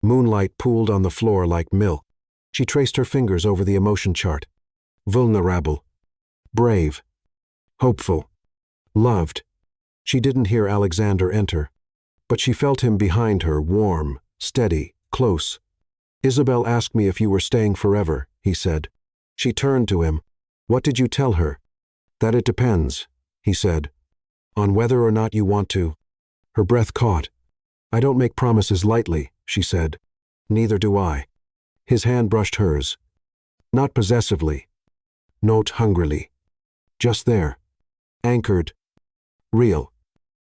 Moonlight pooled on the floor like milk. She traced her fingers over the emotion chart. Vulnerable, brave, hopeful, loved. She didn't hear Alexander enter, but she felt him behind her, warm, steady, close. "Isabel asked me if you were staying forever," he said. She turned to him. "What did you tell her?" "That it depends," he said, "on whether or not you want to." Her breath caught. "I don't make promises lightly," she said. "Neither do I." His hand brushed hers. Not possessively, not hungrily. Just there, anchored, real.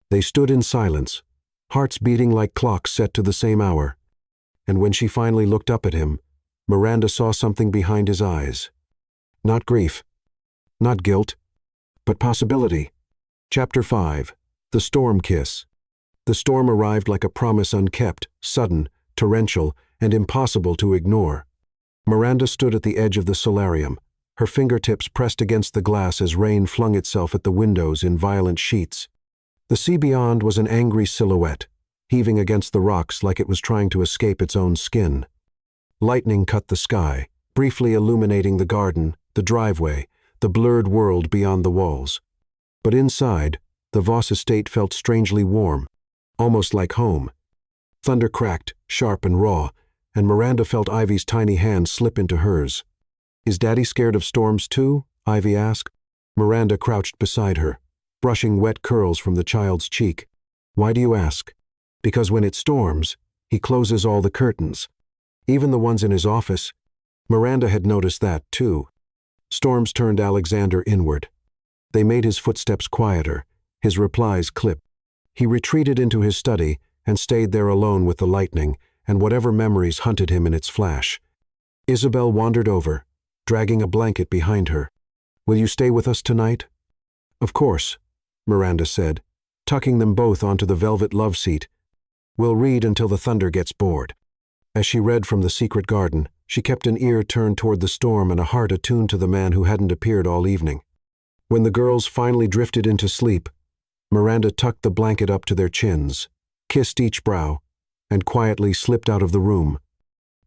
They stood in silence, hearts beating like clocks set to the same hour. And when she finally looked up at him, Miranda saw something behind his eyes. Not grief, not guilt, but possibility. Chapter 5. The Storm Kiss. The storm arrived like a promise unkept, sudden, torrential, and impossible to ignore. Miranda stood at the edge of the solarium, her fingertips pressed against the glass as rain flung itself at the windows in violent sheets. The sea beyond was an angry silhouette, heaving against the rocks like it was trying to escape its own skin. Lightning cut the sky, briefly illuminating the garden, the driveway, the blurred world beyond the walls. But inside, the Voss estate felt strangely warm, almost like home. Thunder cracked, sharp and raw, and Miranda felt Ivy's tiny hand slip into hers. "Is Daddy scared of storms too?" Ivy asked. Miranda crouched beside her, brushing wet curls from the child's cheek. "Why do you ask?" "Because when it storms, he closes all the curtains. Even the ones in his office." Miranda had noticed that too. Storms turned Alexander inward. They made his footsteps quieter, his replies clipped. He retreated into his study and stayed there alone with the lightning and whatever memories hunted him in its flash. Isabel wandered over, dragging a blanket behind her. "Will you stay with us tonight?" "Of course," Miranda said, tucking them both onto the velvet love seat. "We'll read until the thunder gets bored." As she read from The Secret Garden, she kept an ear turned toward the storm and a heart attuned to the man who hadn't appeared all evening. When the girls finally drifted into sleep, Miranda tucked the blanket up to their chins, kissed each brow, and quietly slipped out of the room.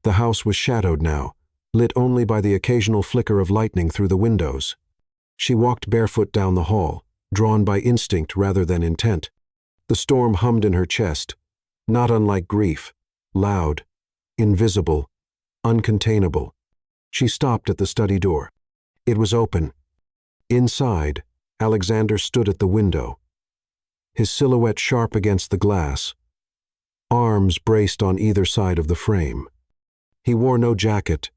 The house was shadowed now, lit only by the occasional flicker of lightning through the windows. She walked barefoot down the hall, drawn by instinct rather than intent. The storm hummed in her chest, not unlike grief, loud, invisible, uncontainable. She stopped at the study door. It was open. Inside, Alexander stood at the window, his silhouette sharp against the glass, arms braced on either side of the frame. He wore no jacket,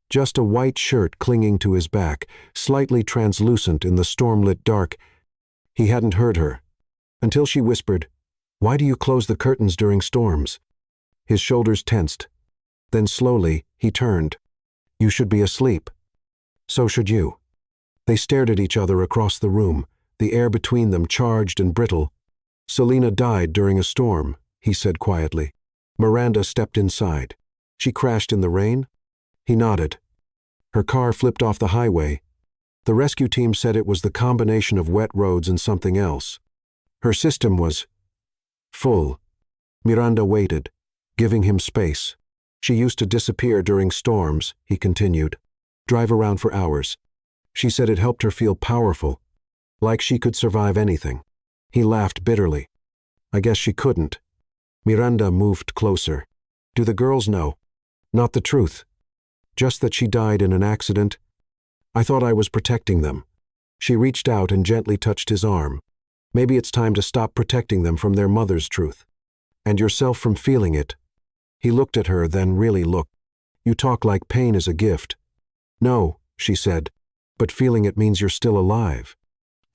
just a white shirt clinging to his back, slightly translucent in the stormlit dark. He hadn't heard her, until she whispered, "Why do you close the curtains during storms?" His shoulders tensed. Then slowly, he turned. "You should be asleep. So should you." They stared at each other across the room, the air between them charged and brittle. "Selena died during a storm," he said quietly. Miranda stepped inside. "She crashed in the rain?" He nodded. "Her car flipped off the highway. The rescue team said it was the combination of wet roads and something else. Her system was full." Miranda waited, giving him space. "She used to disappear during storms," he continued. "Drive around for hours. She said it helped her feel powerful, like she could survive anything." He laughed bitterly. "I guess she couldn't." Miranda moved closer. "Do the girls know?" "Not the truth. Just that she died in an accident. I thought I was protecting them." She reached out and gently touched his arm. "Maybe it's time to stop protecting them from their mother's truth. And yourself from feeling it." He looked at her, then really looked. "You talk like pain is a gift." "No," she said, "but feeling it means you're still alive."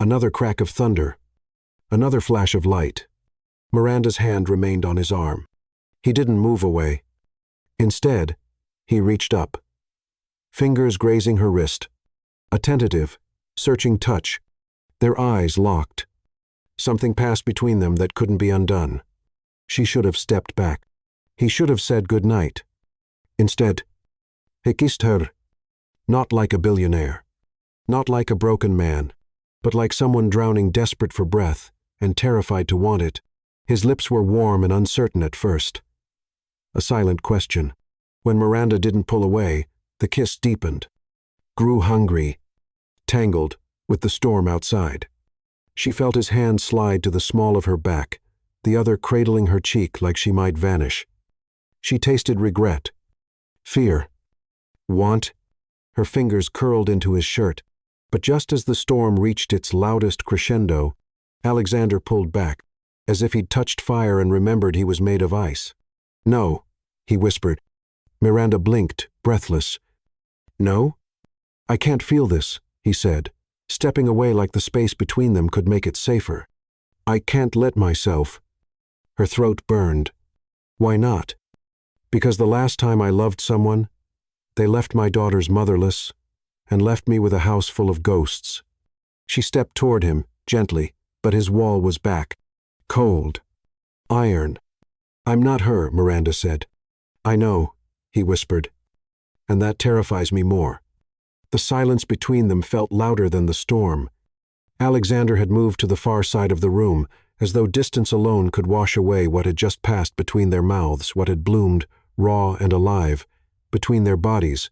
Another crack of thunder. Another flash of light. Miranda's hand remained on his arm. He didn't move away. Instead, he reached up, fingers grazing her wrist. A tentative, searching touch. Their eyes locked. Something passed between them that couldn't be undone. She should have stepped back. He should have said good night. Instead, he kissed her. Not like a billionaire. Not like a broken man, but like someone drowning, desperate for breath and terrified to want it. His lips were warm and uncertain at first. A silent question. When Miranda didn't pull away, the kiss deepened, grew hungry, tangled with the storm outside. She felt his hand slide to the small of her back, the other cradling her cheek like she might vanish. She tasted regret, fear, want. Her fingers curled into his shirt, but just as the storm reached its loudest crescendo, Alexander pulled back, as if he'd touched fire and remembered he was made of ice. "No," he whispered. Miranda blinked, breathless. "No? I can't feel this," he said, stepping away like the space between them could make it safer. "I can't let myself." Her throat burned. "Why not?" "Because the last time I loved someone, they left my daughters motherless and left me with a house full of ghosts." She stepped toward him, gently, but his wall was back. Cold. Iron. "I'm not her," Miranda said. "I know," he whispered. "And that terrifies me more." The silence between them felt louder than the storm. Alexander had moved to the far side of the room, as though distance alone could wash away what had just passed between their mouths, what had bloomed, raw and alive, between their bodies.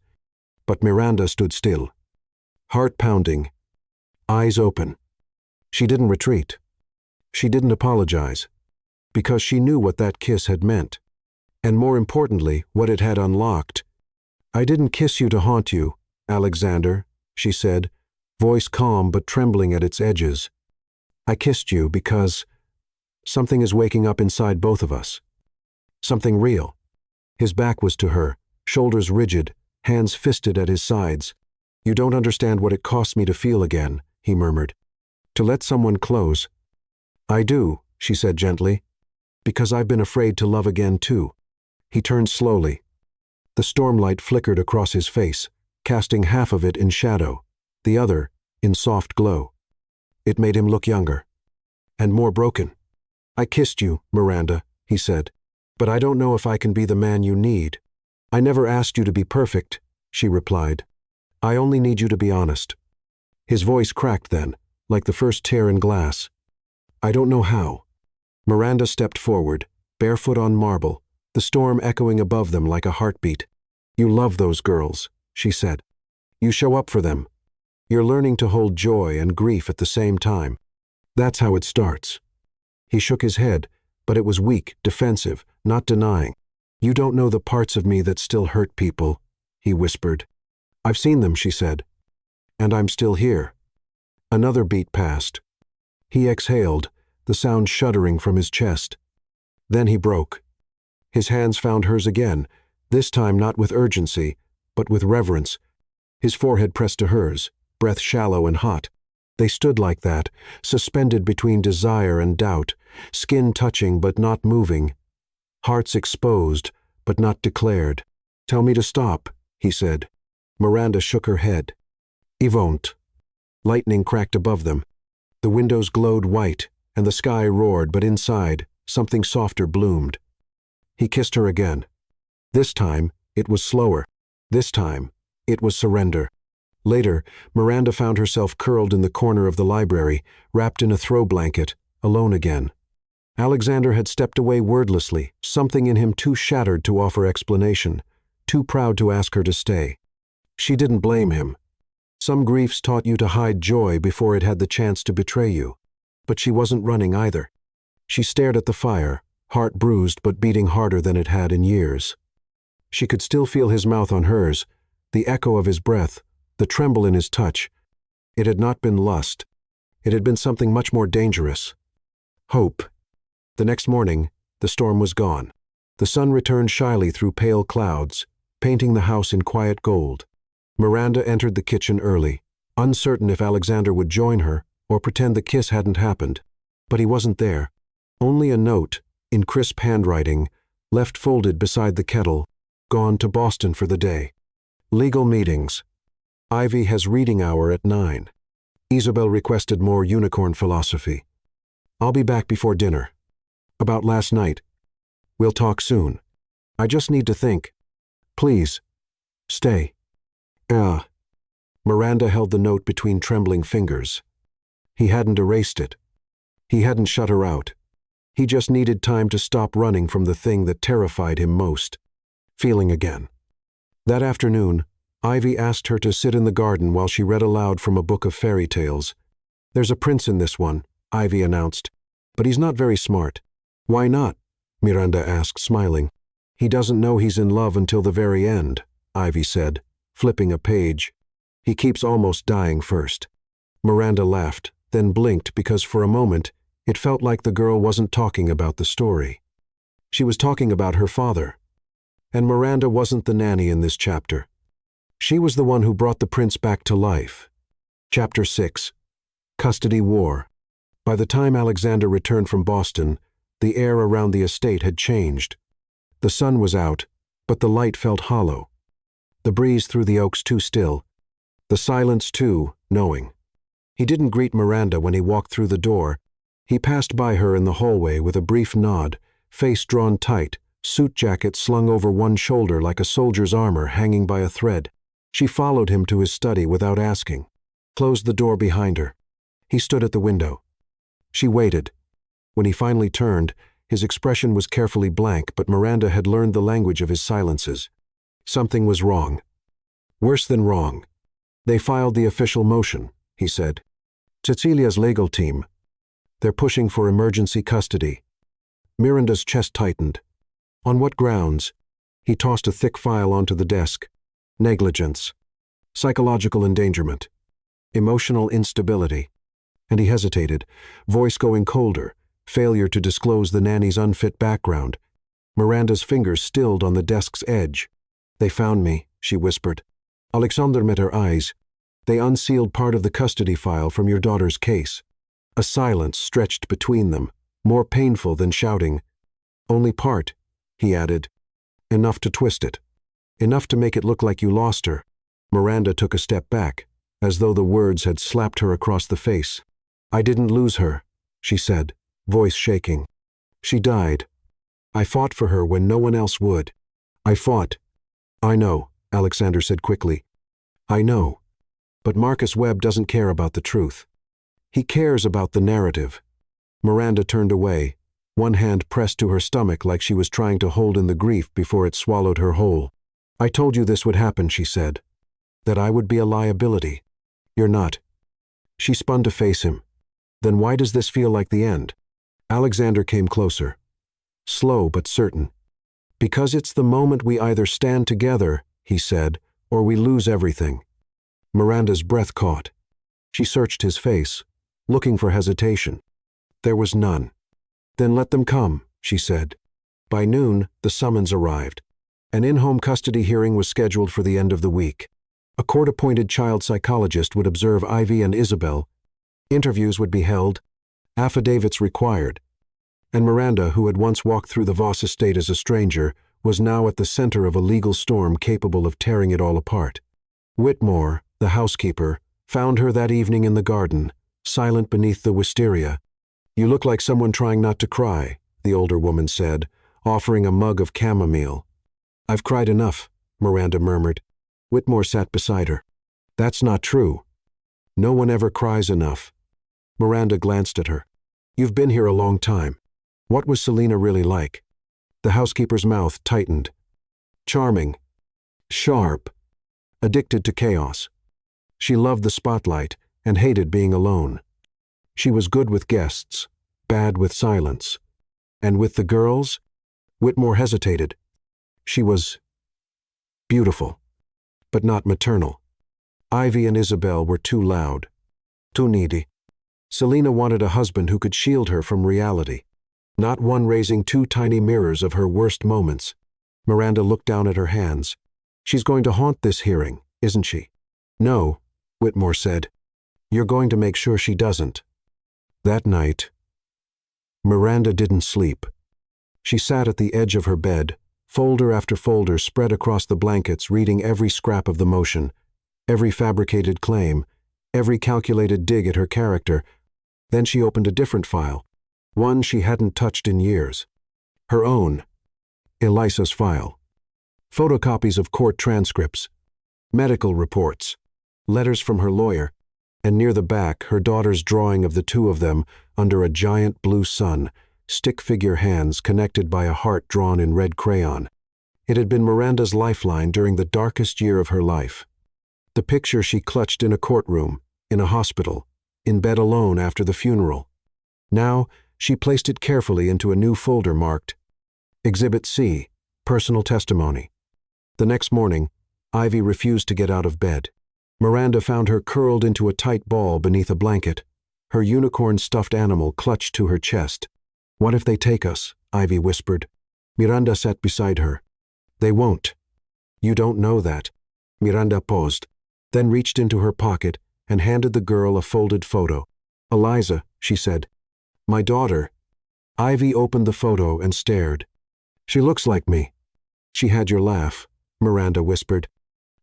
But Miranda stood still, heart pounding, eyes open. She didn't retreat. She didn't apologize, because she knew what that kiss had meant, and more importantly, what it had unlocked. "I didn't kiss you to haunt you, Alexander," she said, voice calm but trembling at its edges. "I kissed you because something is waking up inside both of us. Something real." His back was to her, shoulders rigid, hands fisted at his sides. "You don't understand what it cost me to feel again," he murmured. "To let someone close." "I do," she said gently, "because I've been afraid to love again too." He turned slowly. The stormlight flickered across his face, casting half of it in shadow, the other in soft glow. It made him look younger, and more broken. "I kissed you, Miranda," he said, "but I don't know if I can be the man you need." "I never asked you to be perfect," she replied. "I only need you to be honest." His voice cracked then, like the first tear in glass. "I don't know how." Miranda stepped forward, barefoot on marble, the storm echoing above them like a heartbeat. "You love those girls," she said. "You show up for them. You're learning to hold joy and grief at the same time. That's how it starts." He shook his head, but it was weak, defensive, not denying. "You don't know the parts of me that still hurt people," he whispered. "I've seen them," she said. "And I'm still here." Another beat passed. He exhaled, the sound shuddering from his chest. Then he broke. His hands found hers again, this time not with urgency, but with reverence. His forehead pressed to hers, breath shallow and hot. They stood like that, suspended between desire and doubt, skin touching but not moving, hearts exposed but not declared. "Tell me to stop," he said. Miranda shook her head. "I won't." Lightning cracked above them. The windows glowed white, and the sky roared, but inside, something softer bloomed. He kissed her again. This time, it was slower. This time, it was surrender. Later, Miranda found herself curled in the corner of the library, wrapped in a throw blanket, alone again. Alexander had stepped away wordlessly, something in him too shattered to offer explanation, too proud to ask her to stay. She didn't blame him. Some griefs taught you to hide joy before it had the chance to betray you. But she wasn't running either. She stared at the fire, heart bruised but beating harder than it had in years. She could still feel his mouth on hers, the echo of his breath, the tremble in his touch. It had not been lust. It had been something much more dangerous. Hope. The next morning, the storm was gone. The sun returned shyly through pale clouds, painting the house in quiet gold. Miranda entered the kitchen early, uncertain if Alexander would join her or pretend the kiss hadn't happened. But he wasn't there. Only a note, in crisp handwriting, left folded beside the kettle, gone to Boston for the day. Legal meetings. Ivy has reading hour at 9. Isabel requested more unicorn philosophy. I'll be back before dinner. About last night. We'll talk soon. I just need to think. Please. Stay. Miranda held the note between trembling fingers. He hadn't erased it. He hadn't shut her out. He just needed time to stop running from the thing that terrified him most. Feeling again. That afternoon, Ivy asked her to sit in the garden while she read aloud from a book of fairy tales. "There's a prince in this one," Ivy announced, "but he's not very smart." "Why not?" Miranda asked, smiling. "He doesn't know he's in love until the very end," Ivy said, flipping a page. "He keeps almost dying first." Miranda laughed, then blinked because for a moment it felt like the girl wasn't talking about the story. She was talking about her father. And Miranda wasn't the nanny in this chapter. She was the one who brought the prince back to life. Chapter 6. Custody War. By the time Alexander returned from Boston, the air around the estate had changed. The sun was out, but the light felt hollow. The breeze through the oaks too still. The silence too, knowing. He didn't greet Miranda when he walked through the door. He passed by her in the hallway with a brief nod, face drawn tight, suit jacket slung over one shoulder like a soldier's armor hanging by a thread. She followed him to his study without asking, closed the door behind her. He stood at the window. She waited. When he finally turned, his expression was carefully blank, but Miranda had learned the language of his silences. Something was wrong. Worse than wrong. "They filed the official motion," he said. "Cecilia's legal team. They're pushing for emergency custody." Miranda's chest tightened. "On what grounds?" He tossed a thick file onto the desk. "Negligence. Psychological endangerment. Emotional instability." And he hesitated, voice going colder, failure to disclose the nanny's unfit background. Miranda's fingers stilled on the desk's edge. "They found me," she whispered. Alexander met her eyes. "They unsealed part of the custody file from your daughter's case." A silence stretched between them, more painful than shouting. "Only part," he added. "Enough to twist it. Enough to make it look like you lost her." Miranda took a step back, as though the words had slapped her across the face. "I didn't lose her," she said, voice shaking. "She died. I fought for her when no one else would. I fought." "I know," Alexander said quickly. "I know. But Marcus Webb doesn't care about the truth. He cares about the narrative." Miranda turned away, one hand pressed to her stomach like she was trying to hold in the grief before it swallowed her whole. "I told you this would happen," she said. "That I would be a liability. You're not." She spun to face him. "Then why does this feel like the end?" Alexander came closer. Slow but certain. "Because it's the moment we either stand together," he said, or we lose everything." Miranda's breath caught. She searched his face, looking for hesitation. There was none. "Then let them come," she said. By noon, the summons arrived. An in-home custody hearing was scheduled for the end of the week. A court-appointed child psychologist would observe Ivy and Isabel. Interviews would be held, affidavits required. And Miranda, who had once walked through the Voss estate as a stranger, was now at the center of a legal storm capable of tearing it all apart. Whitmore, the housekeeper, found her that evening in the garden, silent beneath the wisteria. "You look like someone trying not to cry," the older woman said, offering a mug of chamomile. "I've cried enough," Miranda murmured. Whitmore sat beside her. "That's not true. No one ever cries enough." Miranda glanced at her. "You've been here a long time. What was Selina really like?" The housekeeper's mouth tightened. "Charming. Sharp. Addicted to chaos. She loved the spotlight and hated being alone. She was good with guests, bad with silence. And with the girls?" Whitmore hesitated. "She was beautiful, but not maternal. Ivy and Isabel were too loud, too needy. Selina wanted a husband who could shield her from reality, not one raising two tiny mirrors of her worst moments." Miranda looked down at her hands. "She's going to haunt this hearing, isn't she?" "No," Whitmore said. "You're going to make sure she doesn't." That night, Miranda didn't sleep. She sat at the edge of her bed, folder after folder spread across the blankets, reading every scrap of the motion, every fabricated claim, every calculated dig at her character. Then she opened a different file, one she hadn't touched in years. Her own, Elisa's file. Photocopies of court transcripts, medical reports, letters from her lawyer, and near the back, her daughter's drawing of the two of them under a giant blue sun, stick-figure hands connected by a heart drawn in red crayon. It had been Miranda's lifeline during the darkest year of her life. The picture she clutched in a courtroom, in a hospital, in bed alone after the funeral. Now, she placed it carefully into a new folder marked Exhibit C, Personal Testimony. The next morning, Ivy refused to get out of bed. Miranda found her curled into a tight ball beneath a blanket, her unicorn stuffed animal clutched to her chest. "What if they take us?" Ivy whispered. Miranda sat beside her. "They won't." "You don't know that." Miranda paused, then reached into her pocket and handed the girl a folded photo. "Eliza," she said. "My daughter." Ivy opened the photo and stared. "She looks like me." "She had your laugh," Miranda whispered.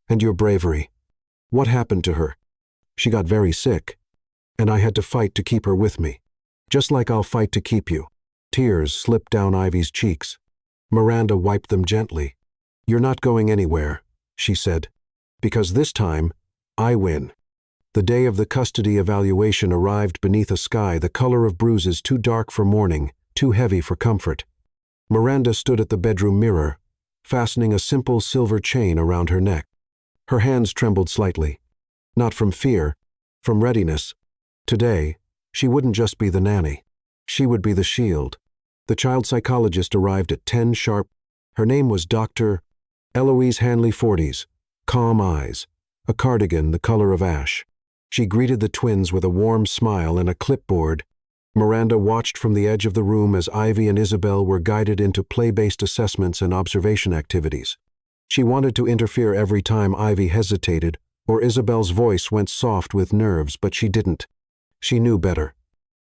"And your bravery." "What happened to her?" "She got very sick, and I had to fight to keep her with me. Just like I'll fight to keep you." Tears slipped down Ivy's cheeks. Miranda wiped them gently. "You're not going anywhere," she said, "because this time, I win." The day of the custody evaluation arrived beneath a sky the color of bruises too dark for mourning, too heavy for comfort. Miranda stood at the bedroom mirror, fastening a simple silver chain around her neck. Her hands trembled slightly, not from fear, from readiness. Today, she wouldn't just be the nanny. She would be the shield. The child psychologist arrived at 10 sharp. Her name was Dr. Eloise Hanley Forties, calm eyes, a cardigan the color of ash. She greeted the twins with a warm smile and a clipboard. Miranda watched from the edge of the room as Ivy and Isabel were guided into play-based assessments and observation activities. She wanted to interfere every time Ivy hesitated or Isabel's voice went soft with nerves, but she didn't. She knew better.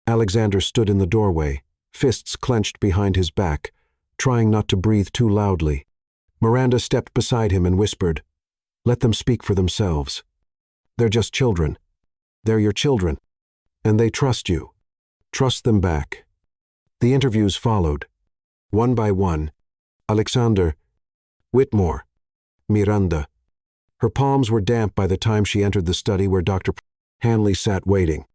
Alexander stood in the doorway, fists clenched behind his back, trying not to breathe too loudly. Miranda stepped beside him and whispered, "Let them speak for themselves. They're just children. They're your children. And they trust you. Trust them back." The interviews followed, one by one. Alexander, Whitmore, Miranda. Her palms were damp by the time she entered the study where Dr. Hanley sat waiting.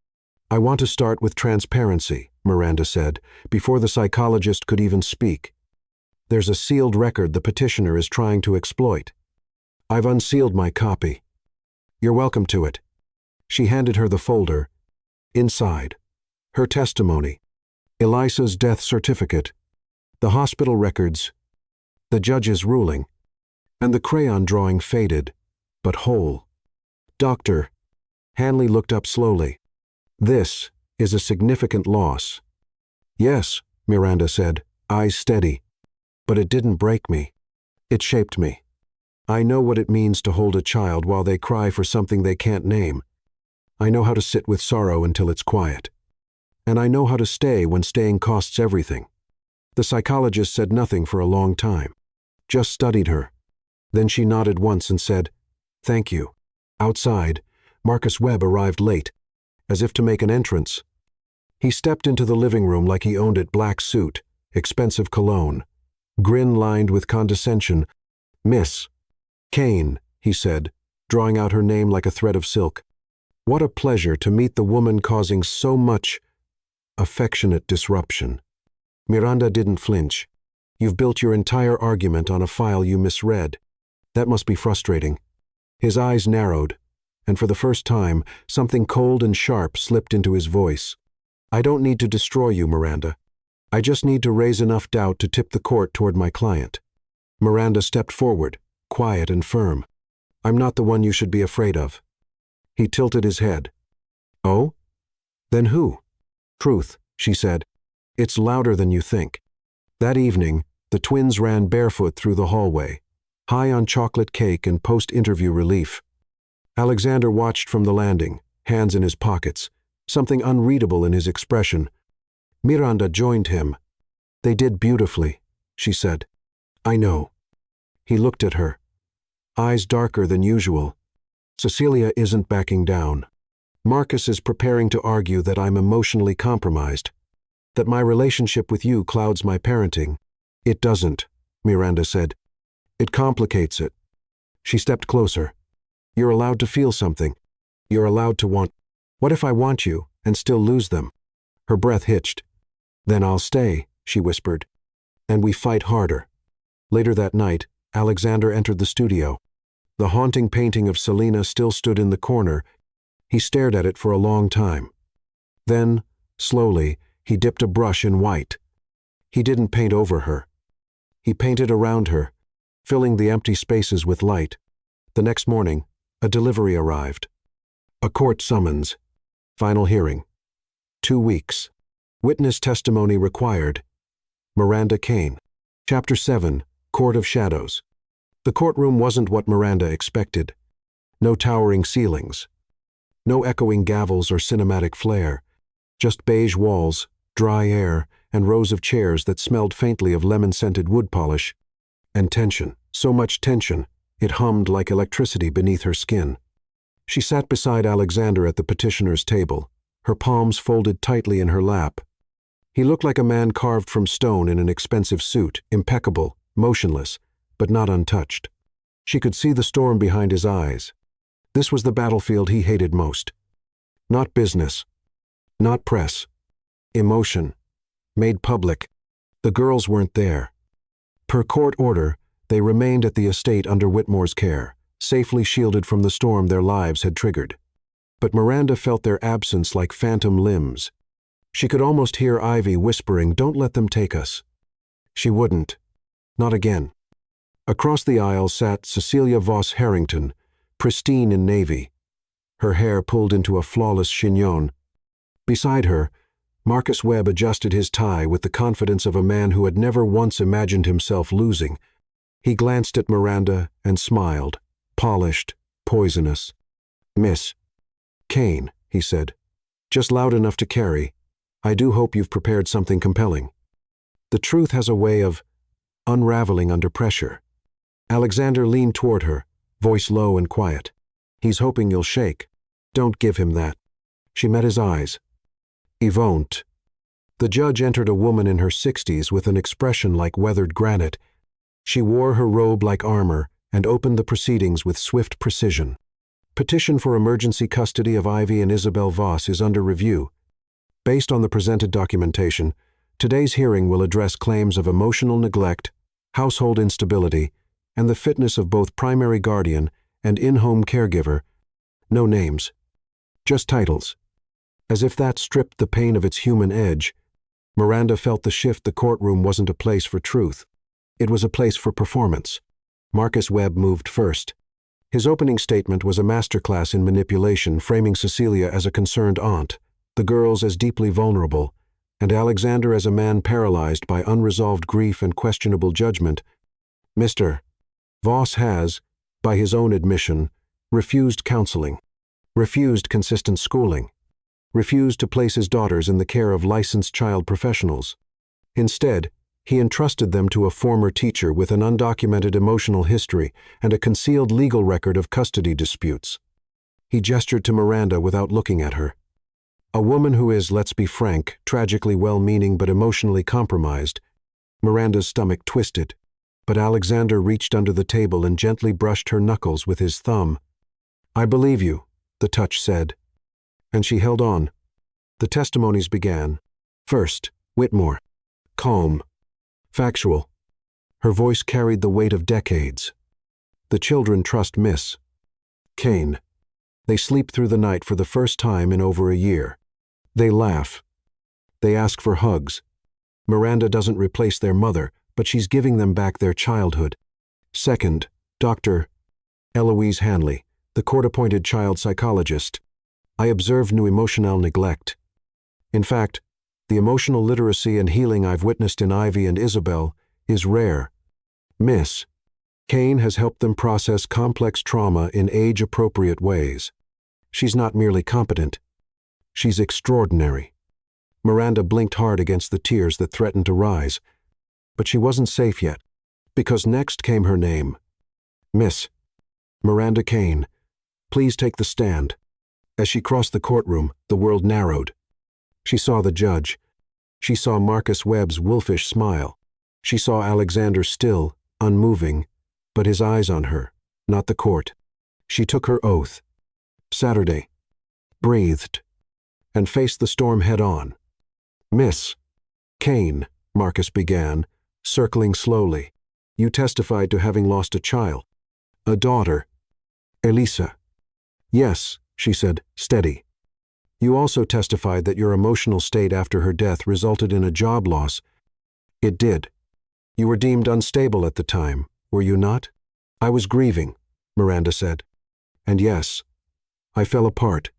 "I want to start with transparency," Miranda said, before the psychologist could even speak. "There's a sealed record the petitioner is trying to exploit. I've unsealed my copy. You're welcome to it." She handed her the folder. Inside, her testimony, Elisa's death certificate, the hospital records, the judge's ruling, and the crayon drawing faded, but whole. "Doctor," Hanley looked up slowly. "This is a significant loss." "Yes," Miranda said, eyes steady. "But it didn't break me. It shaped me. I know what it means to hold a child while they cry for something they can't name. I know how to sit with sorrow until it's quiet. And I know how to stay when staying costs everything." The psychologist said nothing for a long time, just studied her. Then she nodded once and said, "Thank you." Outside, Marcus Webb arrived late, as if to make an entrance. He stepped into the living room like he owned it, black suit, expensive cologne, grin lined with condescension. "Miss Kane," he said, drawing out her name like a thread of silk. "What a pleasure to meet the woman causing so much affectionate disruption." Miranda didn't flinch. "You've built your entire argument on a file you misread. That must be frustrating." His eyes narrowed, and for the first time, something cold and sharp slipped into his voice. "I don't need to destroy you, Miranda. I just need to raise enough doubt to tip the court toward my client." Miranda stepped forward, quiet and firm. "I'm not the one you should be afraid of." He tilted his head. "Oh? Then who?" "Truth," she said. "It's louder than you think." That evening, the twins ran barefoot through the hallway, high on chocolate cake and post-interview relief. Alexander watched from the landing, hands in his pockets, something unreadable in his expression. Miranda joined him. "They did beautifully," she said. "I know." He looked at her, eyes darker than usual. "Cecilia isn't backing down. Marcus is preparing to argue that I'm emotionally compromised, that my relationship with you clouds my parenting." "It doesn't," Miranda said. "It complicates it." She stepped closer. "You're allowed to feel something. You're allowed to want. What if I want you and still lose them?" Her breath hitched. "Then I'll stay," she whispered. "And we fight harder." Later that night, Alexander entered the studio. The haunting painting of Selena still stood in the corner. He stared at it for a long time. Then, slowly, he dipped a brush in white. He didn't paint over her. He painted around her, filling the empty spaces with light. The next morning, a delivery arrived. A court summons. Final hearing. 2 weeks. Witness testimony required. Miranda Kane. Chapter 7. Court of Shadows. The courtroom wasn't what Miranda expected. No towering ceilings. No echoing gavels or cinematic flair. Just beige walls, dry air, and rows of chairs that smelled faintly of lemon-scented wood polish. And tension. So much tension, it hummed like electricity beneath her skin. She sat beside Alexander at the petitioner's table, her palms folded tightly in her lap. He looked like a man carved from stone in an expensive suit, impeccable, motionless, but not untouched. She could see the storm behind his eyes. This was the battlefield he hated most. Not business. Not press. Emotion. Made public. The girls weren't there. Per court order, they remained at the estate under Whitmore's care, safely shielded from the storm their lives had triggered. But Miranda felt their absence like phantom limbs. She could almost hear Ivy whispering, "Don't let them take us." She wouldn't. Not again. Across the aisle sat Cecilia Voss Harrington, pristine in navy, her hair pulled into a flawless chignon. Beside her, Marcus Webb adjusted his tie with the confidence of a man who had never once imagined himself losing. He glanced at Miranda and smiled, polished, poisonous. "Miss Kane," he said, "just loud enough to carry. I do hope you've prepared something compelling." The truth has a way of unraveling under pressure. Alexander leaned toward her, voice low and quiet. "He's hoping you'll shake. Don't give him that." She met his eyes. "He won't." The judge entered a woman in her 60s with an expression like weathered granite. She wore her robe like armor and opened the proceedings with swift precision. Petition for emergency custody of Ivy and Isabel Voss is under review. Based on the presented documentation, today's hearing will address claims of emotional neglect, household instability, and the fitness of both primary guardian and in-home caregiver. No names. Just titles. As if that stripped the pain of its human edge, Miranda felt the shift. The courtroom wasn't a place for truth. It was a place for performance. Marcus Webb moved first. His opening statement was a masterclass in manipulation, framing Cecilia as a concerned aunt, the girls as deeply vulnerable, and Alexander as a man paralyzed by unresolved grief and questionable judgment. Mr. Voss has, by his own admission, refused counseling, refused consistent schooling, refused to place his daughters in the care of licensed child professionals. Instead, he entrusted them to a former teacher with an undocumented emotional history and a concealed legal record of custody disputes. He gestured to Miranda without looking at her. A woman who is, let's be frank, tragically well-meaning but emotionally compromised. Miranda's stomach twisted, but Alexander reached under the table and gently brushed her knuckles with his thumb. "I believe you," the touch said. And she held on. The testimonies began. First, Whitmore. Calm. Factual. Her voice carried the weight of decades. The children trust Miss Kane. They sleep through the night for the first time in over a year. They laugh. They ask for hugs. Miranda doesn't replace their mother, but she's giving them back their childhood. Second, Dr. Eloise Hanley, the court-appointed child psychologist. I observed no emotional neglect. In fact, the emotional literacy and healing I've witnessed in Ivy and Isabel is rare. Miss Kane has helped them process complex trauma in age-appropriate ways. She's not merely competent. She's extraordinary. Miranda blinked hard against the tears that threatened to rise. But she wasn't safe yet, because next came her name. Miss Miranda Kane, please take the stand. As she crossed the courtroom, the world narrowed. She saw the judge. She saw Marcus Webb's wolfish smile. She saw Alexander still, unmoving, but his eyes on her, not the court. She took her oath. Saturday. Breathed. And faced the storm head-on. Miss Kane, Marcus began, circling slowly. You testified to having lost a child. A daughter. Elisa. Yes, she said, steady. You also testified that your emotional state after her death resulted in a job loss. It did. You were deemed unstable at the time, were you not? I was grieving, Miranda said. And yes, I fell apart.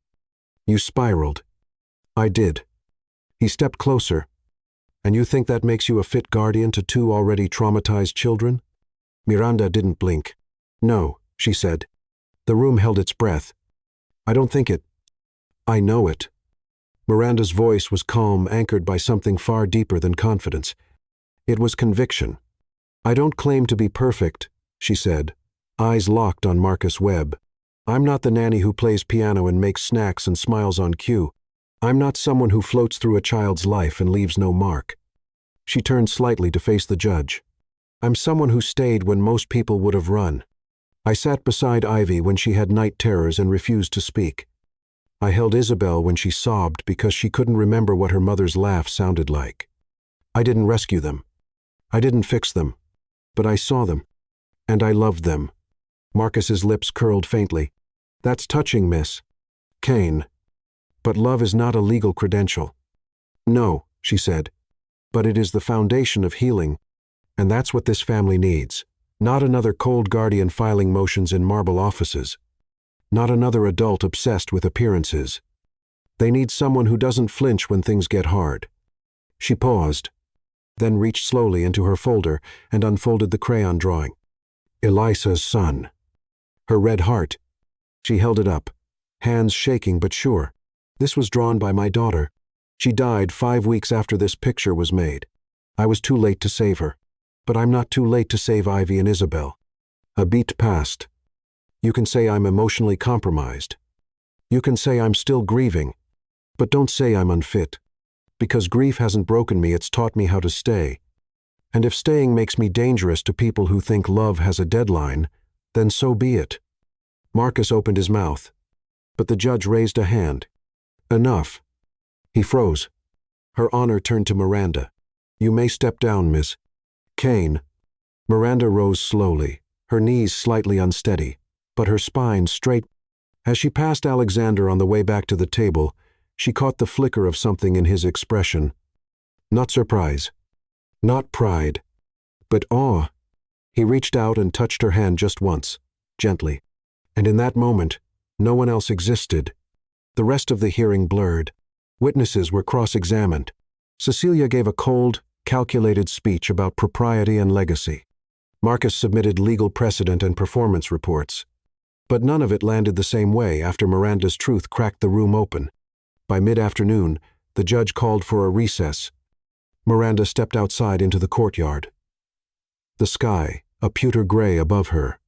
You spiraled. I did. He stepped closer. And you think that makes you a fit guardian to two already traumatized children? Miranda didn't blink. No, she said. The room held its breath. I don't think it. I know it. Miranda's voice was calm, anchored by something far deeper than confidence. It was conviction. I don't claim to be perfect, she said, eyes locked on Marcus Webb. I'm not the nanny who plays piano and makes snacks and smiles on cue. I'm not someone who floats through a child's life and leaves no mark. She turned slightly to face the judge. I'm someone who stayed when most people would have run. I sat beside Ivy when she had night terrors and refused to speak. I held Isabel when she sobbed because she couldn't remember what her mother's laugh sounded like. I didn't rescue them. I didn't fix them. But I saw them. And I loved them. Marcus's lips curled faintly. That's touching, Miss Kane. But love is not a legal credential. No, she said. But it is the foundation of healing. And that's what this family needs. Not another cold guardian filing motions in marble offices. Not another adult obsessed with appearances. They need someone who doesn't flinch when things get hard. She paused, then reached slowly into her folder and unfolded the crayon drawing. Elisa's son. Her red heart. She held it up, hands shaking but sure. This was drawn by my daughter. She died 5 weeks after this picture was made. I was too late to save her. But I'm not too late to save Ivy and Isabel. A beat passed. You can say I'm emotionally compromised. You can say I'm still grieving. But don't say I'm unfit. Because grief hasn't broken me, it's taught me how to stay. And if staying makes me dangerous to people who think love has a deadline, then so be it. Marcus opened his mouth. But the judge raised a hand. Enough. He froze. Her honor turned to Miranda. You may step down, Miss Kane. Miranda rose slowly, her knees slightly unsteady, but her spine straight. As she passed Alexander on the way back to the table, she caught the flicker of something in his expression. Not surprise. Not pride. But awe. He reached out and touched her hand just once, gently. And in that moment, no one else existed. The rest of the hearing blurred. Witnesses were cross-examined. Cecilia gave a cold, calculated speech about propriety and legacy. Marcus submitted legal precedent and performance reports. But none of it landed the same way after Miranda's truth cracked the room open. By mid-afternoon, the judge called for a recess. Miranda stepped outside into the courtyard. The sky, a pewter gray above her.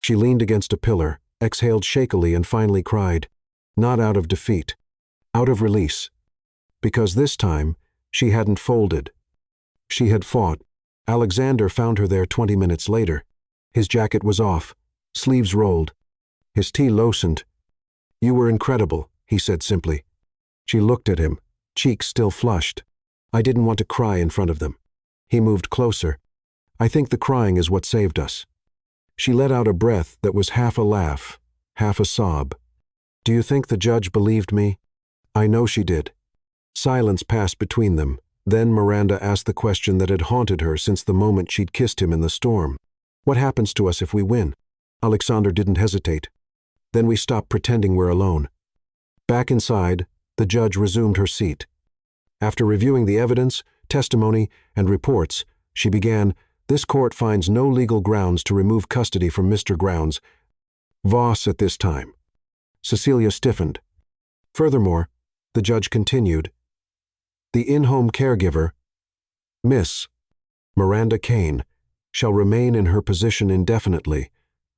She leaned against a pillar, exhaled shakily, and finally cried, not out of defeat, out of release. Because this time, she hadn't folded. She had fought. Alexander found her there 20 minutes later. His jacket was off, sleeves rolled. His tea loosened. "You were incredible," he said simply. She looked at him, cheeks still flushed. "I didn't want to cry in front of them." He moved closer. "I think the crying is what saved us." She let out a breath that was half a laugh, half a sob. "Do you think the judge believed me?" "I know she did." Silence passed between them. Then Miranda asked the question that had haunted her since the moment she'd kissed him in the storm. "What happens to us if we win?" Alexander didn't hesitate. "Then we stop pretending we're alone." Back inside, the judge resumed her seat. After reviewing the evidence, testimony, and reports, she began, "This court finds no legal grounds to remove custody from Mr. Grounds Voss at this time." Cecilia stiffened. Furthermore, the judge continued, "The in-home caregiver, Miss Miranda Kane, shall remain in her position indefinitely,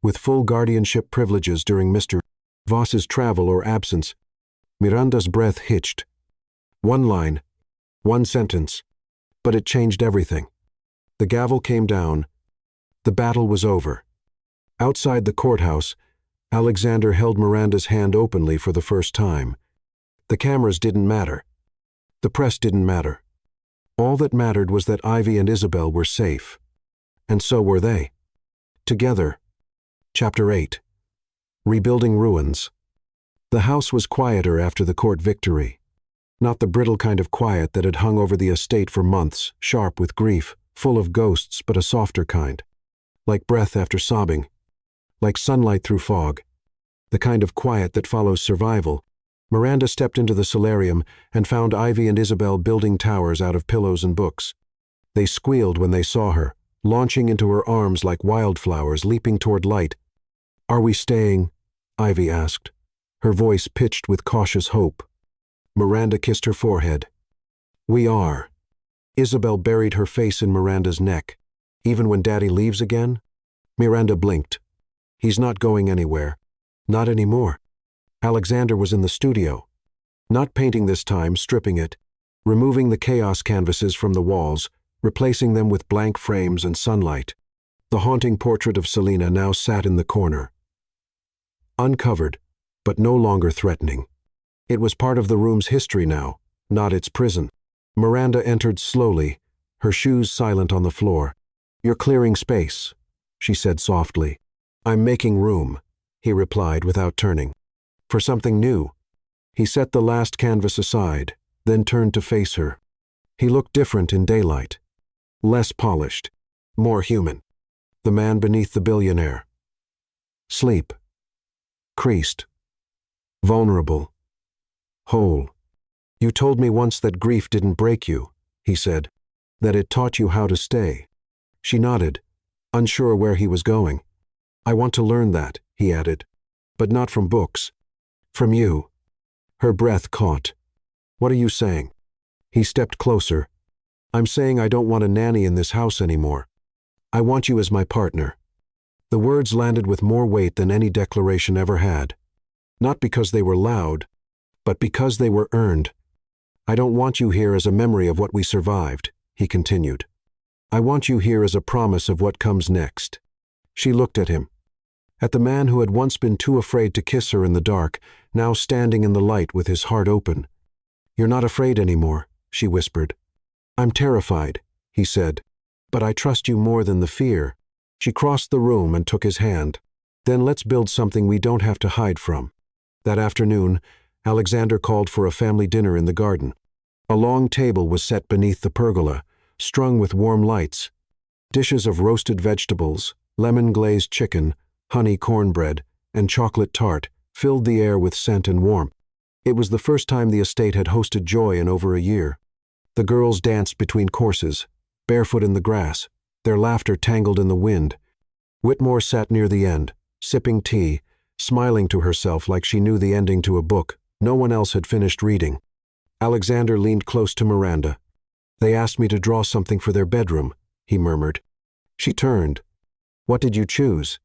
with full guardianship privileges during Mr. Voss's travel or absence." Miranda's breath hitched. One line, one sentence, but it changed everything. The gavel came down. The battle was over. Outside the courthouse, Alexander held Miranda's hand openly for the first time. The cameras didn't matter. The press didn't matter. All that mattered was that Ivy and Isabel were safe. And so were they. Together. Chapter 8. Rebuilding Ruins. The house was quieter after the court victory. Not the brittle kind of quiet that had hung over the estate for months, sharp with grief, full of ghosts, but a softer kind. Like breath after sobbing. Like sunlight through fog. The kind of quiet that follows survival. Miranda stepped into the solarium and found Ivy and Isabel building towers out of pillows and books. They squealed when they saw her, launching into her arms like wildflowers leaping toward light. "Are we staying?" Ivy asked, her voice pitched with cautious hope. Miranda kissed her forehead. "We are." Isabel buried her face in Miranda's neck. "Even when Daddy leaves again?" Miranda blinked. "He's not going anywhere. Not anymore." Alexander was in the studio. Not painting this time, stripping it, removing the chaos canvases from the walls, replacing them with blank frames and sunlight. The haunting portrait of Selena now sat in the corner. Uncovered, but no longer threatening. It was part of the room's history now, not its prison. Miranda entered slowly, her shoes silent on the floor. "You're clearing space," she said softly. "I'm making room," he replied without turning. "For something new." He set the last canvas aside, then turned to face her. He looked different in daylight. Less polished, more human. The man beneath the billionaire. Sleep. Creased. Vulnerable. Whole. "You told me once that grief didn't break you," he said, "that it taught you how to stay." She nodded, unsure where he was going. "I want to learn that," he added, "but not from books. From you." Her breath caught. "What are you saying?" He stepped closer. "I'm saying I don't want a nanny in this house anymore. I want you as my partner." The words landed with more weight than any declaration ever had. Not because they were loud, but because they were earned. "I don't want you here as a memory of what we survived," he continued. "I want you here as a promise of what comes next." She looked at him. At the man who had once been too afraid to kiss her in the dark, now standing in the light with his heart open. "You're not afraid anymore," she whispered. "I'm terrified," he said, "but I trust you more than the fear." She crossed the room and took his hand. "Then let's build something we don't have to hide from." That afternoon, Alexander called for a family dinner in the garden. A long table was set beneath the pergola, strung with warm lights. Dishes of roasted vegetables, lemon-glazed chicken, honey cornbread, and chocolate tart filled the air with scent and warmth. It was the first time the estate had hosted joy in over a year. The girls danced between courses, barefoot in the grass, their laughter tangled in the wind. Whitmore sat near the end, sipping tea, smiling to herself like she knew the ending to a book no one else had finished reading. Alexander leaned close to Miranda. "They asked me to draw something for their bedroom," he murmured. She turned. "What did you choose?"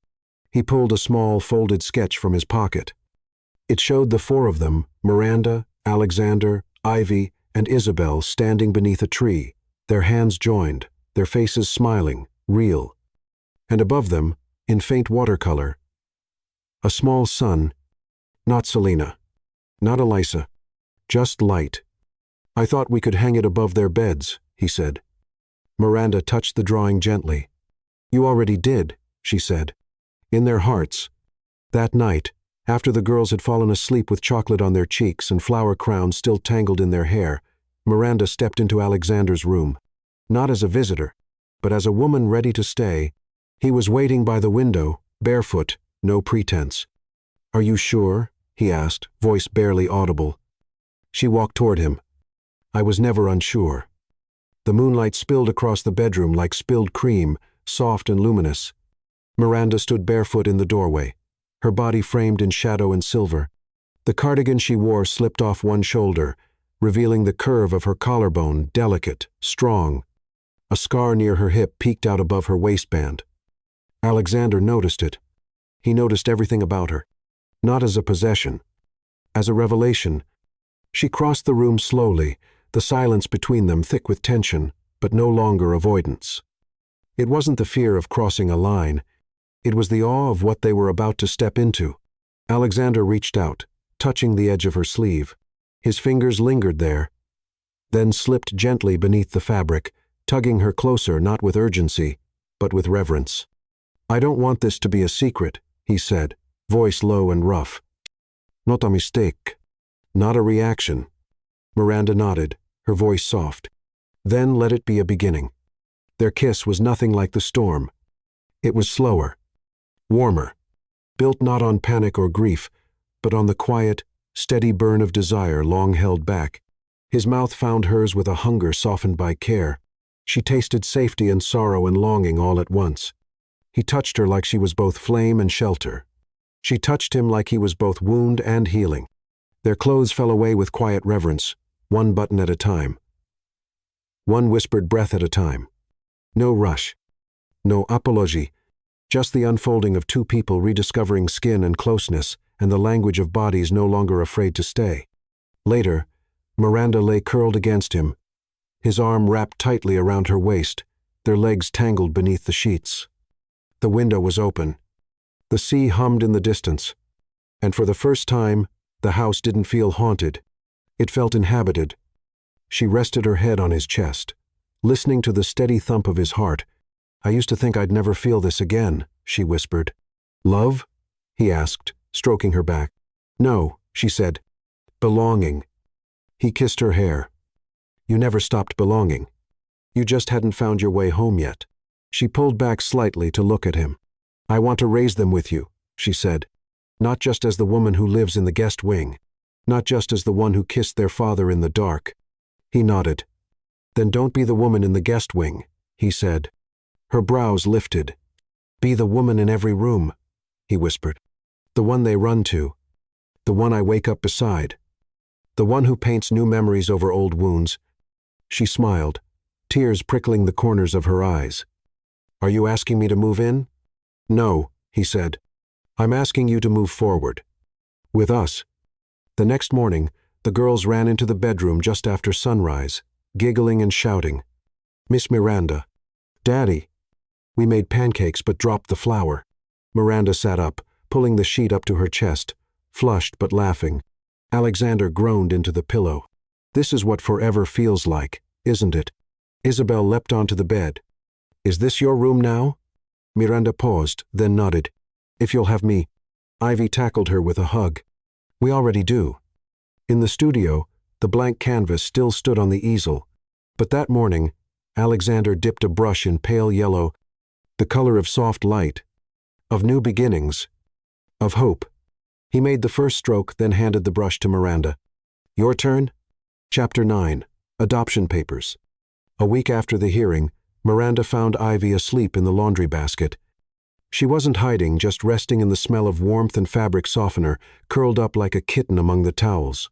He pulled a small, folded sketch from his pocket. It showed the four of them, Miranda, Alexander, Ivy, and Isabel, standing beneath a tree, their hands joined, their faces smiling, real. And above them, in faint watercolor, a small sun. Not Selena, not Elisa, just light. "I thought we could hang it above their beds," he said. Miranda touched the drawing gently. "You already did," she said. "In their hearts." That night, after the girls had fallen asleep with chocolate on their cheeks and flower crowns still tangled in their hair, Miranda stepped into Alexander's room. Not as a visitor, but as a woman ready to stay. He was waiting by the window, barefoot, no pretense. "Are you sure?" he asked, voice barely audible. She walked toward him. "I was never unsure." The moonlight spilled across the bedroom like spilled cream, soft and luminous. Miranda stood barefoot in the doorway, her body framed in shadow and silver. The cardigan she wore slipped off one shoulder, revealing the curve of her collarbone, delicate, strong. A scar near her hip peeked out above her waistband. Alexander noticed it. He noticed everything about her, not as a possession, as a revelation. She crossed the room slowly, the silence between them thick with tension, but no longer avoidance. It wasn't the fear of crossing a line. It was the awe of what they were about to step into. Alexander reached out, touching the edge of her sleeve. His fingers lingered there, then slipped gently beneath the fabric, tugging her closer not with urgency, but with reverence. "I don't want this to be a secret," he said, voice low and rough. "Not a mistake." Not a reaction. Miranda nodded, her voice soft. "Then let it be a beginning." Their kiss was nothing like the storm. It was slower, warmer, built not on panic or grief, but on the quiet, steady burn of desire long held back. His mouth found hers with a hunger softened by care. She tasted safety and sorrow and longing all at once. He touched her like she was both flame and shelter. She touched him like he was both wound and healing. Their clothes fell away with quiet reverence, one button at a time, one whispered breath at a time. No rush, no apology, just the unfolding of two people rediscovering skin and closeness and the language of bodies no longer afraid to stay. Later, Miranda lay curled against him, his arm wrapped tightly around her waist, their legs tangled beneath the sheets. The window was open. The sea hummed in the distance, and for the first time, the house didn't feel haunted. It felt inhabited. She rested her head on his chest, listening to the steady thump of his heart. "I used to think I'd never feel this again," she whispered. "Love?" he asked, stroking her back. "No," she said. "Belonging." He kissed her hair. "You never stopped belonging. You just hadn't found your way home yet." She pulled back slightly to look at him. "I want to raise them with you," she said. "Not just as the woman who lives in the guest wing. Not just as the one who kissed their father in the dark." He nodded. "Then don't be the woman in the guest wing," he said. Her brows lifted. "Be the woman in every room," he whispered. "The one they run to. The one I wake up beside. The one who paints new memories over old wounds." She smiled, tears prickling the corners of her eyes. "Are you asking me to move in?" "No," he said. "I'm asking you to move forward. With us." The next morning, the girls ran into the bedroom just after sunrise, giggling and shouting. "Miss Miranda." "Daddy." "We made pancakes but dropped the flour." Miranda sat up, pulling the sheet up to her chest, flushed but laughing. Alexander groaned into the pillow. "This is what forever feels like, isn't it?" Isabel leapt onto the bed. "Is this your room now?" Miranda paused, then nodded. "If you'll have me." Ivy tackled her with a hug. "We already do." In the studio, the blank canvas still stood on the easel, but that morning, Alexander dipped a brush in pale yellow, the color of soft light, of new beginnings. of hope. He made the first stroke, then handed the brush to Miranda. Your turn? Chapter 9. Adoption Papers. A week after the hearing, Miranda found Ivy asleep in the laundry basket. She wasn't hiding, just resting in the smell of warmth and fabric softener, curled up like a kitten among the towels.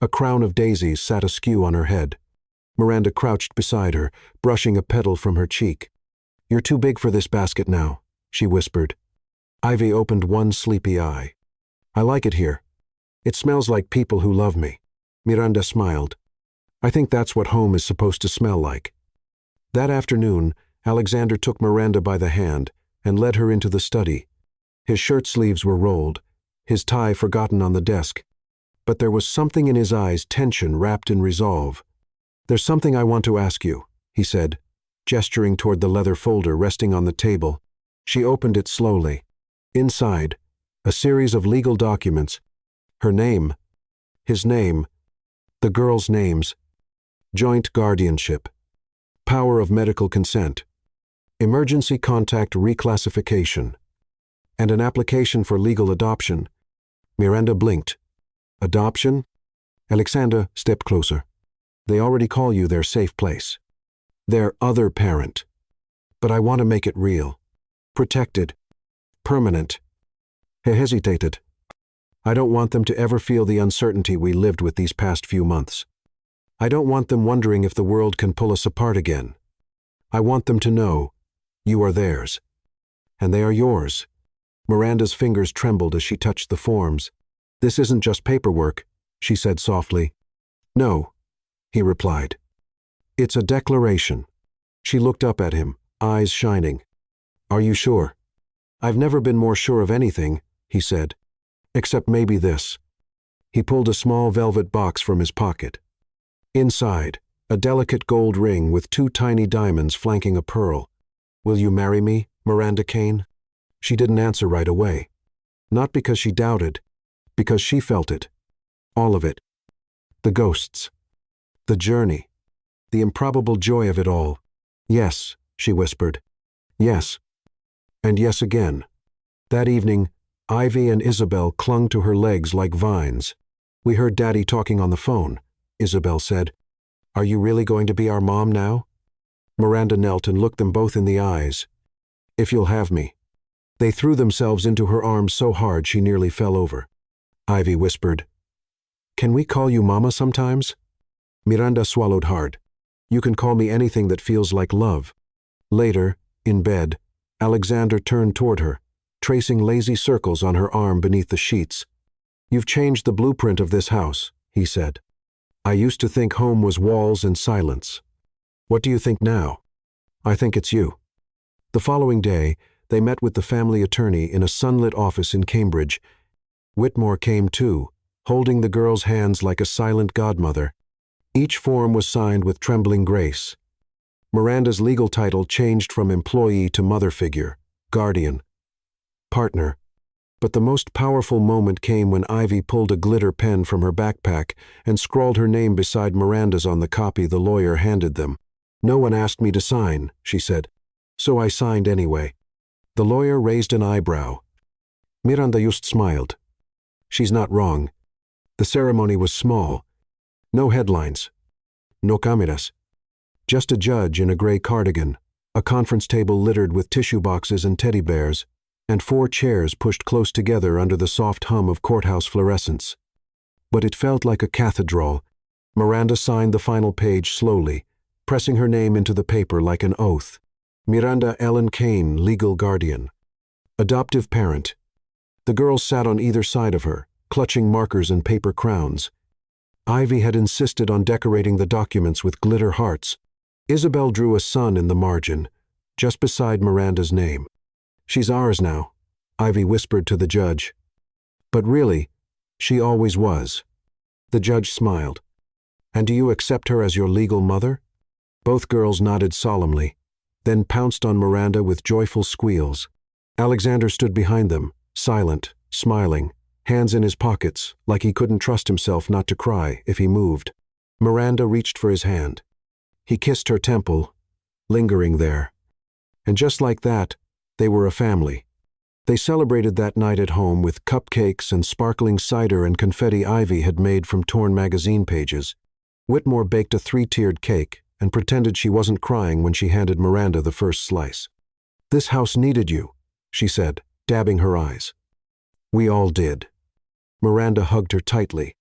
A crown of daisies sat askew on her head. Miranda crouched beside her, brushing a petal from her cheek. You're too big for this basket now, she whispered. Ivy opened one sleepy eye. I like it here. It smells like people who love me. Miranda smiled. I think that's what home is supposed to smell like. That afternoon, Alexander took Miranda by the hand and led her into the study. His shirt sleeves were rolled, his tie forgotten on the desk. But there was something in his eyes, tension wrapped in resolve. There's something I want to ask you, he said, gesturing toward the leather folder resting on the table. She opened it slowly. Inside, a series of legal documents. Her name, his name, the girls' names, joint guardianship, power of medical consent, emergency contact reclassification, and an application for legal adoption. Miranda blinked. Adoption? Alexander stepped closer. They already call you their safe place. Their other parent. But I want to make it real. Protected. Permanent. He hesitated. I don't want them to ever feel the uncertainty we lived with these past few months. I don't want them wondering if the world can pull us apart again. I want them to know you are theirs. And they are yours. Miranda's fingers trembled as she touched the forms. This isn't just paperwork, she said softly. No, he replied. It's a declaration. She looked up at him, eyes shining. Are you sure? I've never been more sure of anything, he said. Except maybe this. He pulled a small velvet box from his pocket. Inside, a delicate gold ring with 2 tiny diamonds flanking a pearl. Will you marry me, Miranda Kane? She didn't answer right away. Not because she doubted, because she felt it. All of it. The ghosts. The journey. The improbable joy of it all. Yes, she whispered. Yes. And yes again. That evening, Ivy and Isabel clung to her legs like vines. We heard Daddy talking on the phone, Isabel said. Are you really going to be our mom now? Miranda knelt and looked them both in the eyes. If you'll have me. They threw themselves into her arms so hard she nearly fell over. Ivy whispered, Can we call you Mama sometimes? Miranda swallowed hard. You can call me anything that feels like love. Later, in bed, Alexander turned toward her, tracing lazy circles on her arm beneath the sheets. You've changed the blueprint of this house, he said. I used to think home was walls and silence. What do you think now? I think it's you. The following day, they met with the family attorney in a sunlit office in Cambridge. Whitmore came too, holding the girl's hands like a silent godmother. Each form was signed with trembling grace. Miranda's legal title changed from employee to mother figure, guardian, partner. But the most powerful moment came when Ivy pulled a glitter pen from her backpack and scrawled her name beside Miranda's on the copy the lawyer handed them. No one asked me to sign, she said, so I signed anyway. The lawyer raised an eyebrow. Miranda just smiled. She's not wrong. The ceremony was small. No headlines. No cameras. Just a judge in a gray cardigan, a conference table littered with tissue boxes and teddy bears, and 4 chairs pushed close together under the soft hum of courthouse fluorescence. But it felt like a cathedral. Miranda signed the final page slowly, pressing her name into the paper like an oath. Miranda Ellen Kane, legal guardian. Adoptive parent. The girls sat on either side of her, clutching markers and paper crowns. Ivy had insisted on decorating the documents with glitter hearts. Isabel drew a sun in the margin, just beside Miranda's name. She's ours now, Ivy whispered to the judge. But really, she always was. The judge smiled. And do you accept her as your legal mother? Both girls nodded solemnly, then pounced on Miranda with joyful squeals. Alexander stood behind them, silent, smiling, hands in his pockets, like he couldn't trust himself not to cry if he moved. Miranda reached for his hand. He kissed her temple, lingering there. And just like that, they were a family. They celebrated that night at home with cupcakes and sparkling cider and confetti Ivy had made from torn magazine pages. Whitmore baked a 3-tiered cake and pretended she wasn't crying when she handed Miranda the first slice. "This house needed you," she said, dabbing her eyes. "We all did." Miranda hugged her tightly.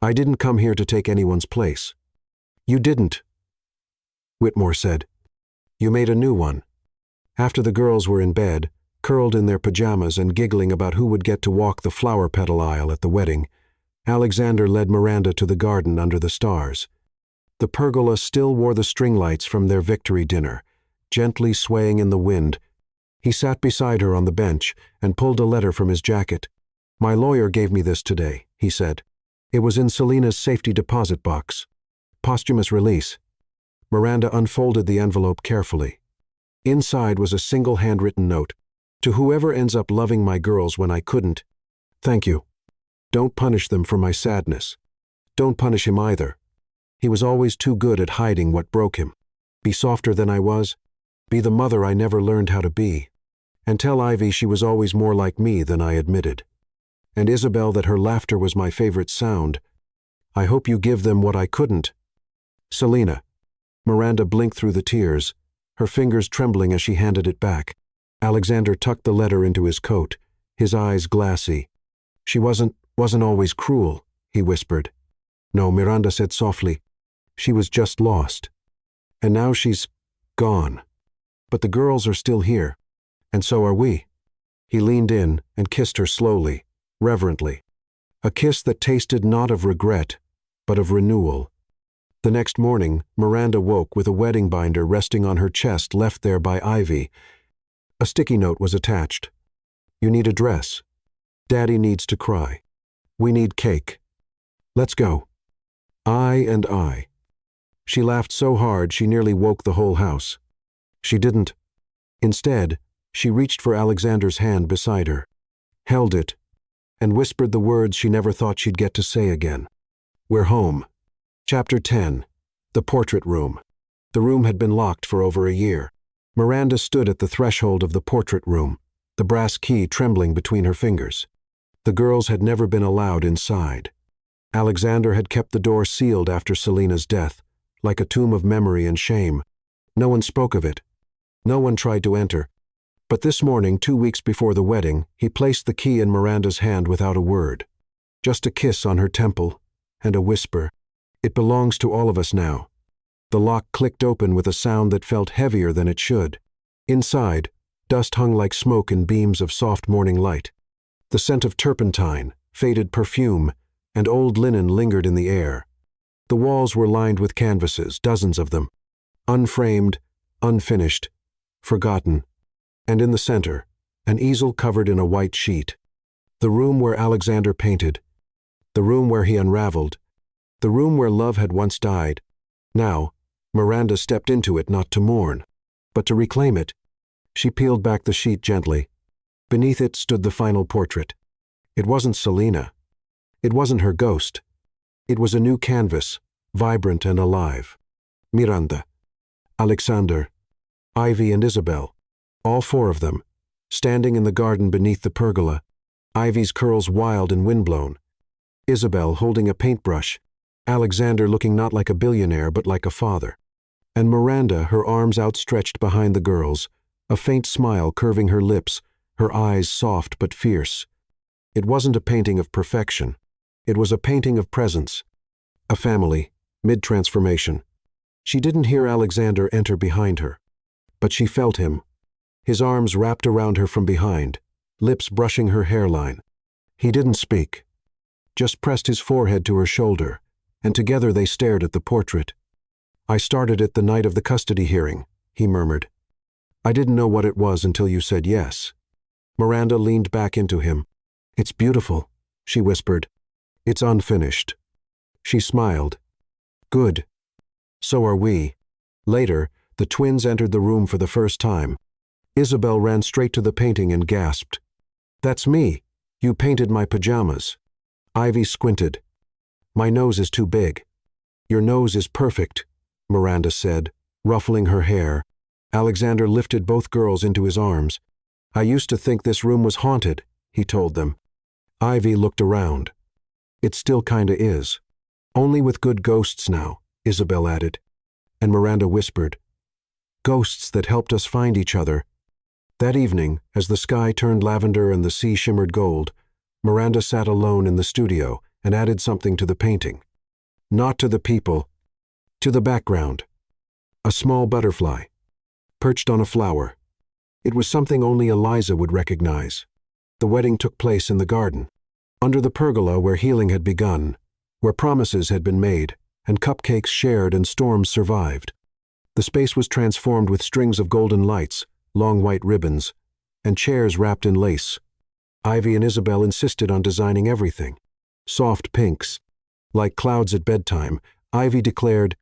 "I didn't come here to take anyone's place." "You didn't," Whitmore said. "You made a new one." After the girls were in bed, curled in their pajamas and giggling about who would get to walk the flower petal aisle at the wedding, Alexander led Miranda to the garden under the stars. The pergola still wore the string lights from their victory dinner, gently swaying in the wind. He sat beside her on the bench and pulled a letter from his jacket. "My lawyer gave me this today," he said. "It was in Selena's safety deposit box. Posthumous release." Miranda unfolded the envelope carefully. Inside was a single handwritten note. "To whoever ends up loving my girls when I couldn't, thank you. Don't punish them for my sadness. Don't punish him either. He was always too good at hiding what broke him. Be softer than I was. Be the mother I never learned how to be. And tell Ivy she was always more like me than I admitted. And Isabel that her laughter was my favorite sound. I hope you give them what I couldn't. Selena." Miranda blinked through the tears, her fingers trembling as she handed it back. Alexander tucked the letter into his coat, his eyes glassy. "She wasn't always cruel," he whispered. "No," Miranda said softly. "She was just lost. And now she's gone. But the girls are still here, and so are we." He leaned in and kissed her slowly, reverently. A kiss that tasted not of regret, but of renewal. The next morning, Miranda woke with a wedding binder resting on her chest left there by Ivy. A sticky note was attached. "You need a dress. Daddy needs to cry. We need cake. Let's go. I." She laughed so hard she nearly woke the whole house. She didn't. Instead, she reached for Alexander's hand beside her, held it, and whispered the words she never thought she'd get to say again. "We're home." Chapter 10. The Portrait Room. The room had been locked for over a year. Miranda stood at the threshold of the portrait room, the brass key trembling between her fingers. The girls had never been allowed inside. Alexander had kept the door sealed after Selena's death, like a tomb of memory and shame. No one spoke of it. No one tried to enter. But this morning, 2 weeks before the wedding, he placed the key in Miranda's hand without a word. Just a kiss on her temple, and a whisper. "It belongs to all of us now." The lock clicked open with a sound that felt heavier than it should. Inside, dust hung like smoke in beams of soft morning light. The scent of turpentine, faded perfume, and old linen lingered in the air. The walls were lined with canvases, dozens of them. Unframed, unfinished, forgotten. And in the center, an easel covered in a white sheet. The room where Alexander painted. The room where he unraveled. The room where love had once died. Now, Miranda stepped into it not to mourn, but to reclaim it. She peeled back the sheet gently. Beneath it stood the final portrait. It wasn't Selena. It wasn't her ghost. It was a new canvas, vibrant and alive. Miranda, Alexander, Ivy and Isabel, all 4 of them, standing in the garden beneath the pergola, Ivy's curls wild and windblown, Isabel holding a paintbrush, Alexander looking not like a billionaire but like a father, and Miranda, her arms outstretched behind the girls, a faint smile curving her lips, her eyes soft but fierce. It wasn't a painting of perfection. It was a painting of presence. A family, mid-transformation. She didn't hear Alexander enter behind her, but she felt him. His arms wrapped around her from behind, lips brushing her hairline. He didn't speak, just pressed his forehead to her shoulder, and together they stared at the portrait. "I started it the night of the custody hearing," he murmured. "I didn't know what it was until you said yes." Miranda leaned back into him. "It's beautiful," she whispered. "It's unfinished." She smiled. "Good. So are we." Later, the twins entered the room for the first time. Isabel ran straight to the painting and gasped. "That's me. You painted my pajamas." Ivy squinted. "My nose is too big." "Your nose is perfect," Miranda said, ruffling her hair. Alexander lifted both girls into his arms. "I used to think this room was haunted," he told them. Ivy looked around. "It still kinda is. Only with good ghosts now," Isabel added. And Miranda whispered, "Ghosts that helped us find each other." That evening, as the sky turned lavender and the sea shimmered gold, Miranda sat alone in the studio and added something to the painting. Not to the people, to the background. A small butterfly, perched on a flower. It was something only Eliza would recognize. The wedding took place in the garden, under the pergola where healing had begun, where promises had been made, and cupcakes shared and storms survived. The space was transformed with strings of golden lights, long white ribbons, and chairs wrapped in lace. Ivy and Isabel insisted on designing everything. Soft pinks. Like clouds at bedtime, Ivy declared,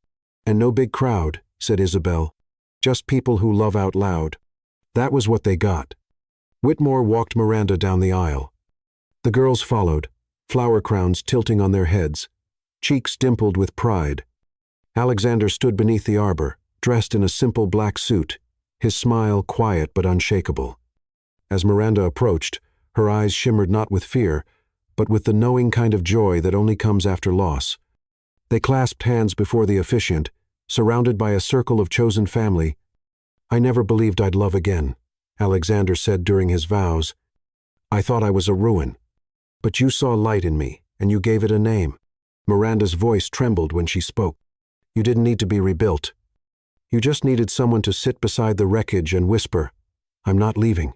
"And no big crowd," said Isabel. "Just people who love out loud." That was what they got. Whitmore walked Miranda down the aisle. The girls followed, flower crowns tilting on their heads, cheeks dimpled with pride. Alexander stood beneath the arbor, dressed in a simple black suit, his smile quiet but unshakable. As Miranda approached, her eyes shimmered not with fear, but with the knowing kind of joy that only comes after loss. They clasped hands before the officiant, surrounded by a circle of chosen family. "I never believed I'd love again," Alexander said during his vows. "I thought I was a ruin. But you saw light in me, and you gave it a name." Miranda's voice trembled when she spoke. "You didn't need to be rebuilt. You just needed someone to sit beside the wreckage and whisper, 'I'm not leaving.'"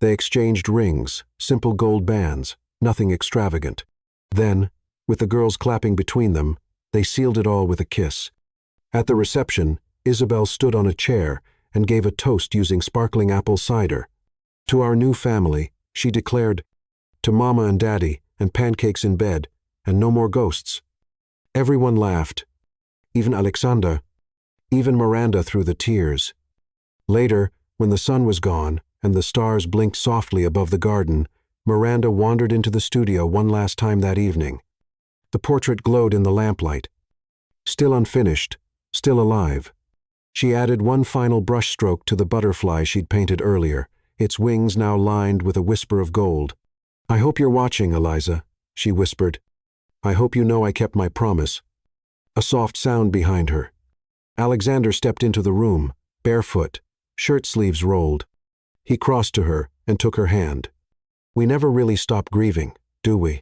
They exchanged rings, simple gold bands, nothing extravagant. Then, with the girls clapping between them, they sealed it all with a kiss. At the reception, Isabel stood on a chair and gave a toast using sparkling apple cider. "To our new family," she declared, "to Mama and Daddy, and pancakes in bed, and no more ghosts." Everyone laughed, even Alexander, even Miranda through the tears. Later, when the sun was gone and the stars blinked softly above the garden, Miranda wandered into the studio one last time that evening. The portrait glowed in the lamplight. Still unfinished, still alive. She added one final brushstroke to the butterfly she'd painted earlier, its wings now lined with a whisper of gold. "I hope you're watching, Eliza," she whispered. "I hope you know I kept my promise." A soft sound behind her. Alexander stepped into the room, barefoot, shirt sleeves rolled. He crossed to her and took her hand. "We never really stop grieving, do we?"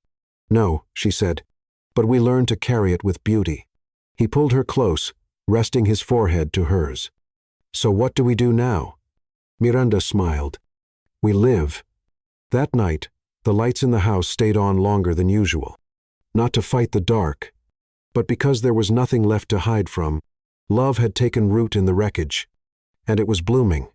"No," she said, "but we learn to carry it with beauty." He pulled her close, resting his forehead to hers. "So what do we do now?" Miranda smiled. "We live." That night, the lights in the house stayed on longer than usual. Not to fight the dark, but because there was nothing left to hide from. Love had taken root in the wreckage, and it was blooming.